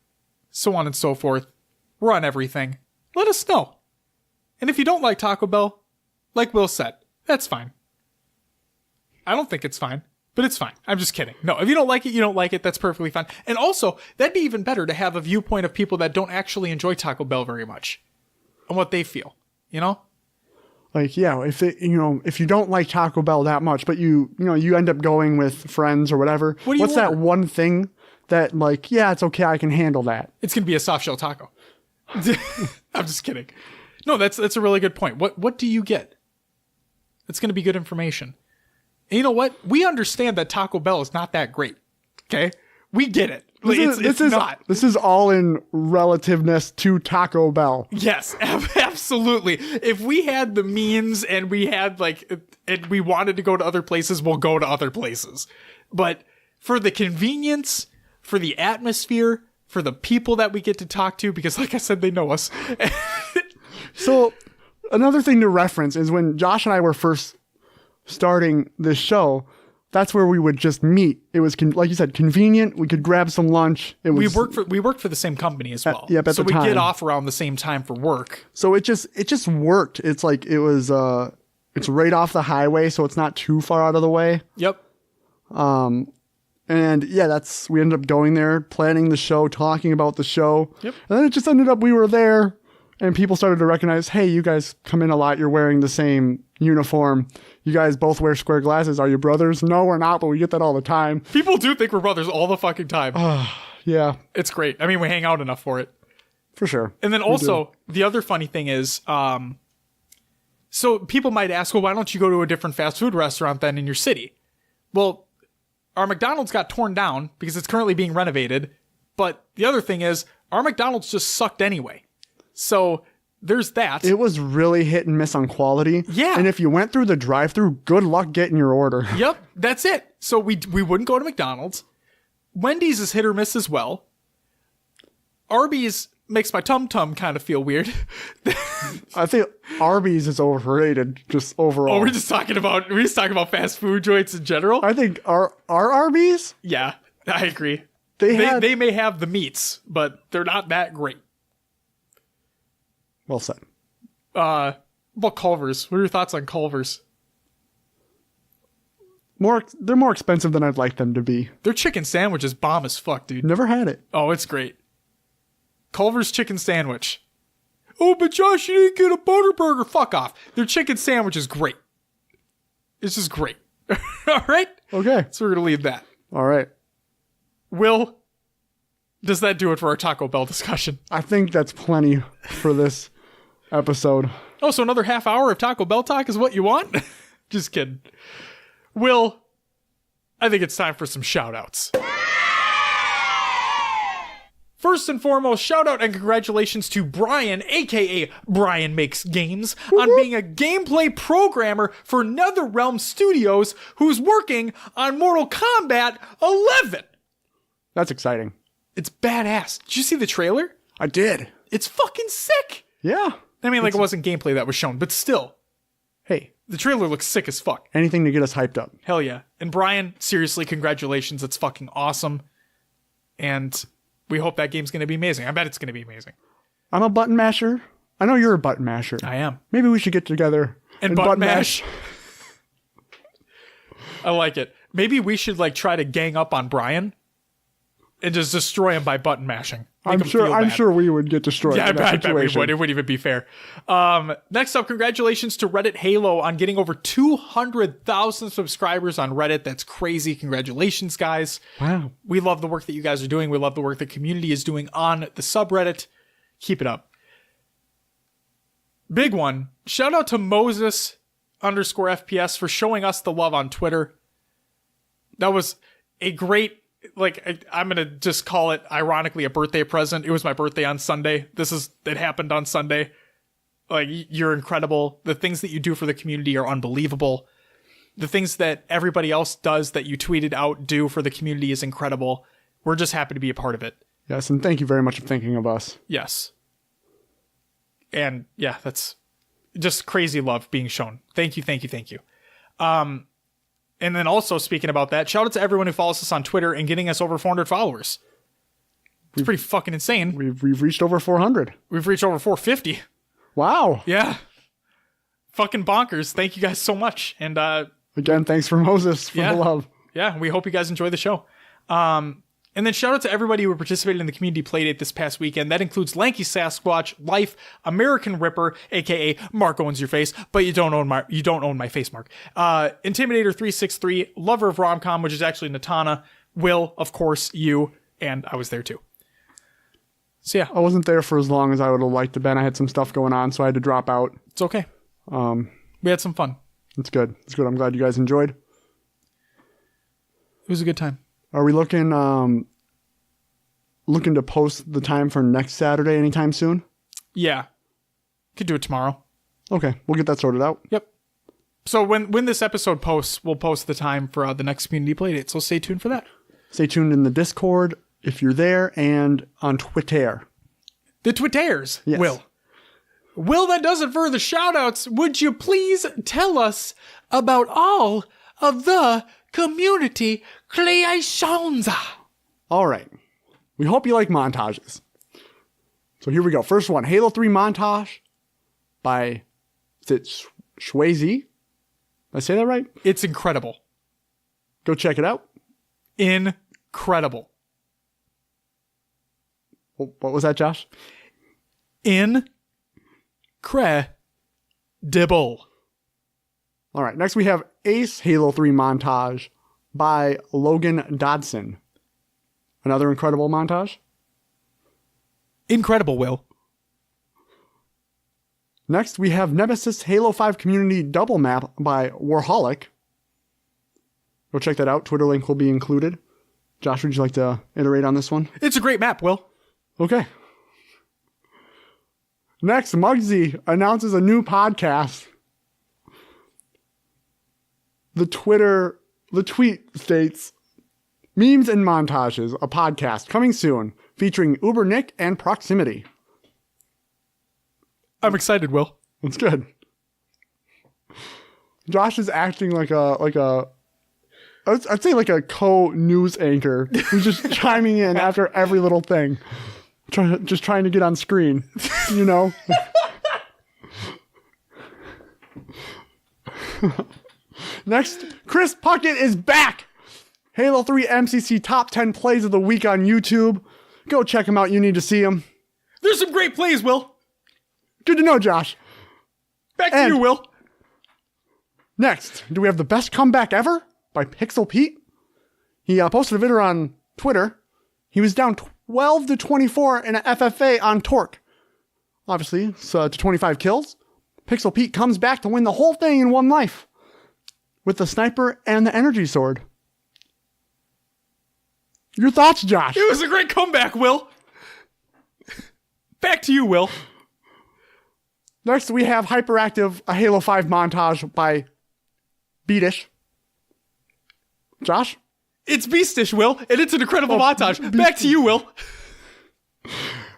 So on and so forth. We're on everything. Let us know. And if you don't like Taco Bell, like Will said, that's fine. I don't think it's fine, but it's fine. I'm just kidding. No, if you don't like it, you don't like it. That's perfectly fine. And also, that'd be even better to have a viewpoint of people that don't actually enjoy Taco Bell very much and what they feel, you know? Like, yeah, if you don't like Taco Bell that much, but you end up going with friends or whatever, what's that one thing that, like, yeah, it's okay, I can handle that? It's going to be a soft shell taco. I'm just kidding. No, that's a really good point. What do you get? It's going to be good information. And you know what? We understand that Taco Bell is not that great. Okay? We get it. It's not. This is all in relativeness to Taco Bell. Yes, absolutely. If we had the means and we had and we wanted to go to other places, we'll go to other places. But for the convenience, for the atmosphere, for the people that we get to talk to, because like I said, they know us. So another thing to reference is when Josh and I were first starting this show, that's where we would just meet. It was, like you said, convenient. We could grab some lunch. We worked for the same company as well. So we get off around the same time for work. So it just worked. It's like it's right off the highway, so it's not too far out of the way. Yep. And yeah, we ended up going there, planning the show, talking about the show. Yep. And then it just ended up we were there. And people started to recognize, hey, you guys come in a lot. You're wearing the same uniform. You guys both wear square glasses. Are you brothers? No, we're not, but we get that all the time. People do think we're brothers all the fucking time. Yeah. It's great. I mean, we hang out enough for it. For sure. And then also, the other funny thing is, so people might ask, well, why don't you go to a different fast food restaurant then in your city? Well, our McDonald's got torn down because it's currently being renovated. But the other thing is, our McDonald's just sucked anyway. So there's that. It was really hit and miss on quality. Yeah. And if you went through the drive-thru, good luck getting your order. Yep, that's it. So we wouldn't go to McDonald's. Wendy's is hit or miss as well. Arby's, makes my tum-tum kind of feel weird. I think Arby's is overrated just overall. Oh, we're just talking about fast food joints in general? I think our Arby's? Yeah, I agree. They may have the meats, but they're not that great. Well said. About Culver's. What are your thoughts on Culver's? They're more expensive than I'd like them to be. Their chicken sandwich is bomb as fuck, dude. Never had it. Oh, it's great. Culver's chicken sandwich. Oh, but Josh, you didn't get a butter burger. Fuck off. Their chicken sandwich is great. It's just great. All right? Okay. So we're going to leave that. All right. Will, does that do it for our Taco Bell discussion? I think that's plenty for this episode. Oh, so another half hour of Taco Bell talk is what you want? Just kidding. Will, I think it's time for some shout-outs. First and foremost, shout out and congratulations to Brian, aka Brian Makes Games, on being a gameplay programmer for NetherRealm Studios, who's working on Mortal Kombat 11. That's exciting. It's badass. Did you see the trailer? I did. It's fucking sick. Yeah. I mean, like, it wasn't gameplay that was shown, but still. Hey. The trailer looks sick as fuck. Anything to get us hyped up. Hell yeah. And Brian, seriously, congratulations. It's fucking awesome. And we hope that game's going to be amazing. I bet it's going to be amazing. I'm a button masher. I know you're a button masher. I am. Maybe we should get together and button mash. I like it. Maybe we should like try to gang up on Brian and just destroy him by button mashing. I'm sure we would get destroyed. Yeah, in that I bet we situation. would. It wouldn't even be fair. Next up, congratulations to Reddit Halo on getting over 200,000 subscribers on Reddit. That's crazy. Congratulations, guys. Wow. We love the work that you guys are doing. We love the work the community is doing on the subreddit. Keep it up. Big one. Shout out to Moses_FPS for showing us the love on Twitter. That was a great, like, I'm going to just call it ironically a birthday present. It was my birthday on Sunday. It happened on Sunday. Like, you're incredible. The things that you do for the community are unbelievable. The things that everybody else does that you tweeted out do for the community is incredible. We're just happy to be a part of it. Yes, and thank you very much for thinking of us. Yes. And yeah, that's just crazy love being shown. Thank you, thank you, thank you. And then also, speaking about that, shout out to everyone who follows us on Twitter and getting us over 400 followers. It's pretty fucking insane. We've reached over 400. We've reached over 450. Wow. Yeah. Fucking bonkers. Thank you guys so much. And again, thanks for Moses for the love. Yeah, we hope you guys enjoy the show. And then shout out to everybody who participated in the community playdate this past weekend. That includes Lanky Sasquatch, Life, American Ripper, aka Mark owns your face, but you don't own my face, Mark. Intimidator 363, Lover of Romcom, which is actually Natana, Will, of course, you, and I was there too. So yeah. I wasn't there for as long as I would have liked to been. I had some stuff going on, so I had to drop out. It's okay. We had some fun. It's good. It's good. I'm glad you guys enjoyed. It was a good time. Are we looking to post the time for next Saturday anytime soon? Yeah. Could do it tomorrow. Okay, we'll get that sorted out. Yep. So when this episode posts, we'll post the time for the next community playdate. So stay tuned for that. Stay tuned in the Discord if you're there and on Twitter. The Twitters, yes. Will, that does it for the shoutouts. Would you please tell us about all of the community creations? All right. We hope you like montages. So here we go. First one, Halo 3 montage by, is it Shwazy? Did I say that right? It's incredible. Go check it out. Incredible. What was that, Josh? Incredible. All right. Next we have Ace Halo 3 montage by Logan Dodson. Another incredible montage. Incredible, Will. Next, we have Nemesis Halo 5 Community Double Map by Warholic. Go check that out. Twitter link will be included. Josh, would you like to iterate on this one? It's a great map, Will. Okay. Next, Muggsy announces a new podcast. The tweet states, Memes and Montages, a podcast coming soon, featuring Uber Nick and Proximity. I'm excited, Will. That's good. Josh is acting like I'd say like a co-news anchor who's just chiming in after every little thing. Just trying to get on screen, you know? Next, Chris Puckett is back. Halo 3 MCC top 10 plays of the week on YouTube. Go check him out. You need to see him. There's some great plays, Will. Good to know, Josh. Back to you, Will. Next, do we have the best comeback ever by Pixel Pete? He posted a video on Twitter. He was down 12-24 in an FFA on Torque. Obviously, so to 25 kills. Pixel Pete comes back to win the whole thing in one life with the sniper and the energy sword. Your thoughts, Josh? It was a great comeback, Will. Back to you, Will. Next, we have Hyperactive, a Halo 5 montage by Beatish. Josh? It's Beastish, Will, and it's an incredible montage. Back to you, Will.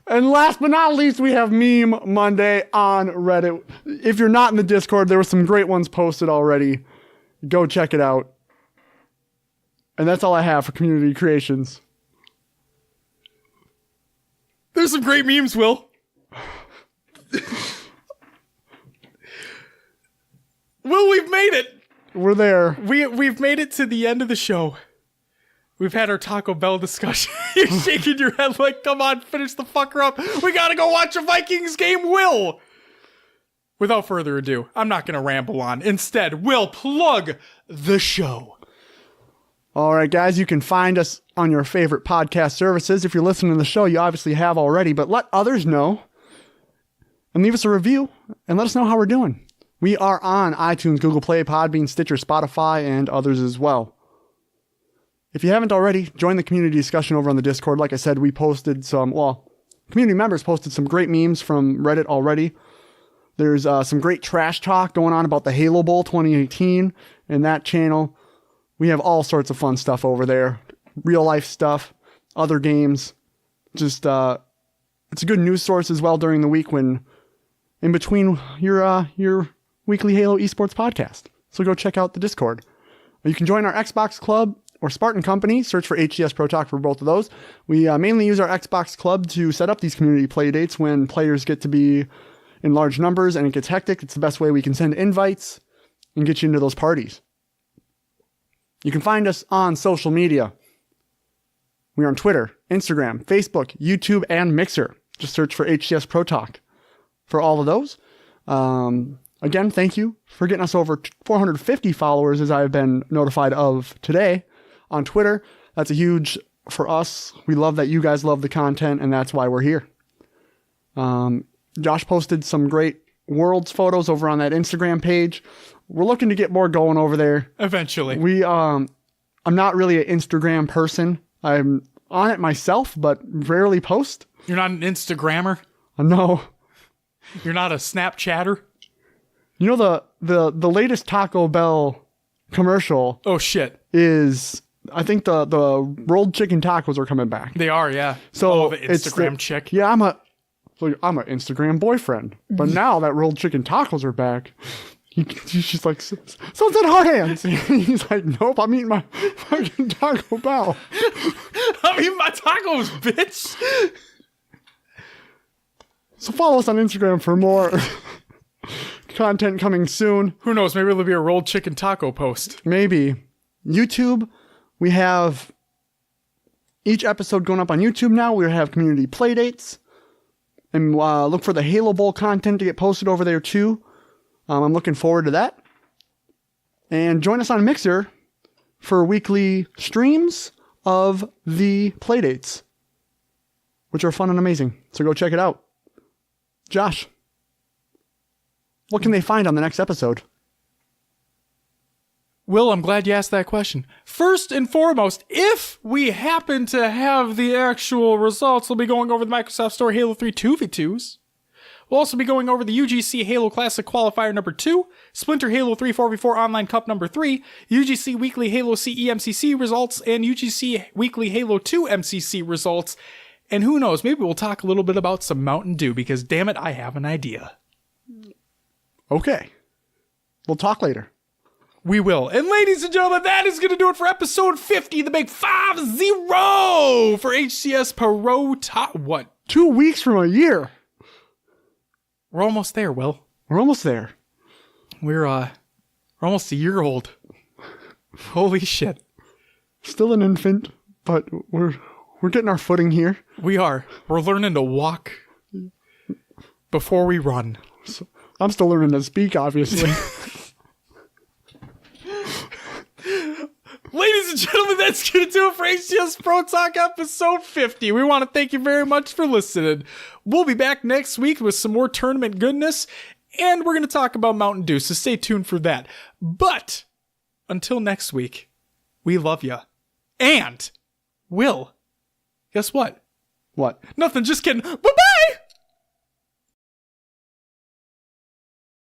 And last but not least, we have Meme Monday on Reddit. If you're not in the Discord, there were some great ones posted already. Go check it out. And that's all I have for community creations. There's some great memes, Will. Will, we've made it. We're there. We've made it to the end of the show. We've had our Taco Bell discussion. You're shaking your head like, come on, finish the fucker up. We gotta go watch a Vikings game, Will. Without further ado, I'm not gonna ramble on. Instead, Will, plug the show. All right, guys, you can find us on your favorite podcast services. If you're listening to the show, you obviously have already, but let others know and leave us a review and let us know how we're doing. We are on iTunes, Google Play, Podbean, Stitcher, Spotify, and others as well. If you haven't already, join the community discussion over on the Discord. Like I said, we posted community members posted some great memes from Reddit already. There's some great trash talk going on about the Halo Bowl 2018 in that channel. We have all sorts of fun stuff over there. Real life stuff, other games. Just, it's a good news source as well during the week when in between your weekly Halo esports podcast. So go check out the Discord. You can join our Xbox Club or Spartan Company. Search for HCS Pro Talk for both of those. We mainly use our Xbox Club to set up these community play dates when players get to be in large numbers and it gets hectic. It's the best way we can send invites and get you into those parties. You can find us on social media. We're on Twitter, Instagram, Facebook, YouTube, and Mixer. Just search for HCS Pro Talk for all of those. Again, thank you for getting us over 450 followers, as I've been notified of today on Twitter. That's a huge for us. We love that you guys love the content, and that's why we're here. Josh posted some great Worlds photos over on that Instagram page. We're looking to get more going over there. Eventually. I'm not really an Instagram person. I'm on it myself, but rarely post. You're not an Instagrammer? No. You're not a Snapchatter? You know the latest Taco Bell commercial. Oh shit! Is I think the rolled chicken tacos are coming back. They are, yeah. So the Instagram chick. Yeah, I'm an Instagram boyfriend, but now that rolled chicken tacos are back, she's like, someone said hard hands. He's like, nope, I'm eating my fucking Taco Bell. I'm eating my tacos, bitch. So follow us on Instagram for more content coming soon. Who knows? Maybe it'll be a rolled chicken taco post. Maybe. YouTube, we have each episode going up on YouTube now. We have community playdates. And look for the Halo Bowl content to get posted over there too. I'm looking forward to that. And join us on Mixer for weekly streams of the playdates, which are fun and amazing. So go check it out. Josh, what can they find on the next episode? Will, I'm glad you asked that question. First and foremost, if we happen to have the actual results, we'll be going over the Microsoft Store Halo 3 2v2s. We'll also be going over the UGC Halo Classic Qualifier number 2, Splinter Halo 3 4v4 Online Cup number 3, UGC Weekly Halo CE MCC results, and UGC Weekly Halo 2 MCC results. And who knows, maybe we'll talk a little bit about some Mountain Dew, because damn it, I have an idea. Okay. We'll talk later. We will. And ladies and gentlemen, that is going to do it for episode 50, the big 5-0 for HCS Pro Talk. What? 2 weeks from a year. We're almost there, Will. We're almost there. We're almost a year old. Holy shit. Still an infant, but we're getting our footing here. We are. We're learning to walk before we run. So, I'm still learning to speak, obviously. Ladies and gentlemen, that's going to do it for HCS Pro Talk episode 50. We want to thank you very much for listening. We'll be back next week with some more tournament goodness, and we're going to talk about Mountain Dew, so stay tuned for that. But until next week, we love you. And, Will, guess what? What? Nothing, just kidding. Bye-bye!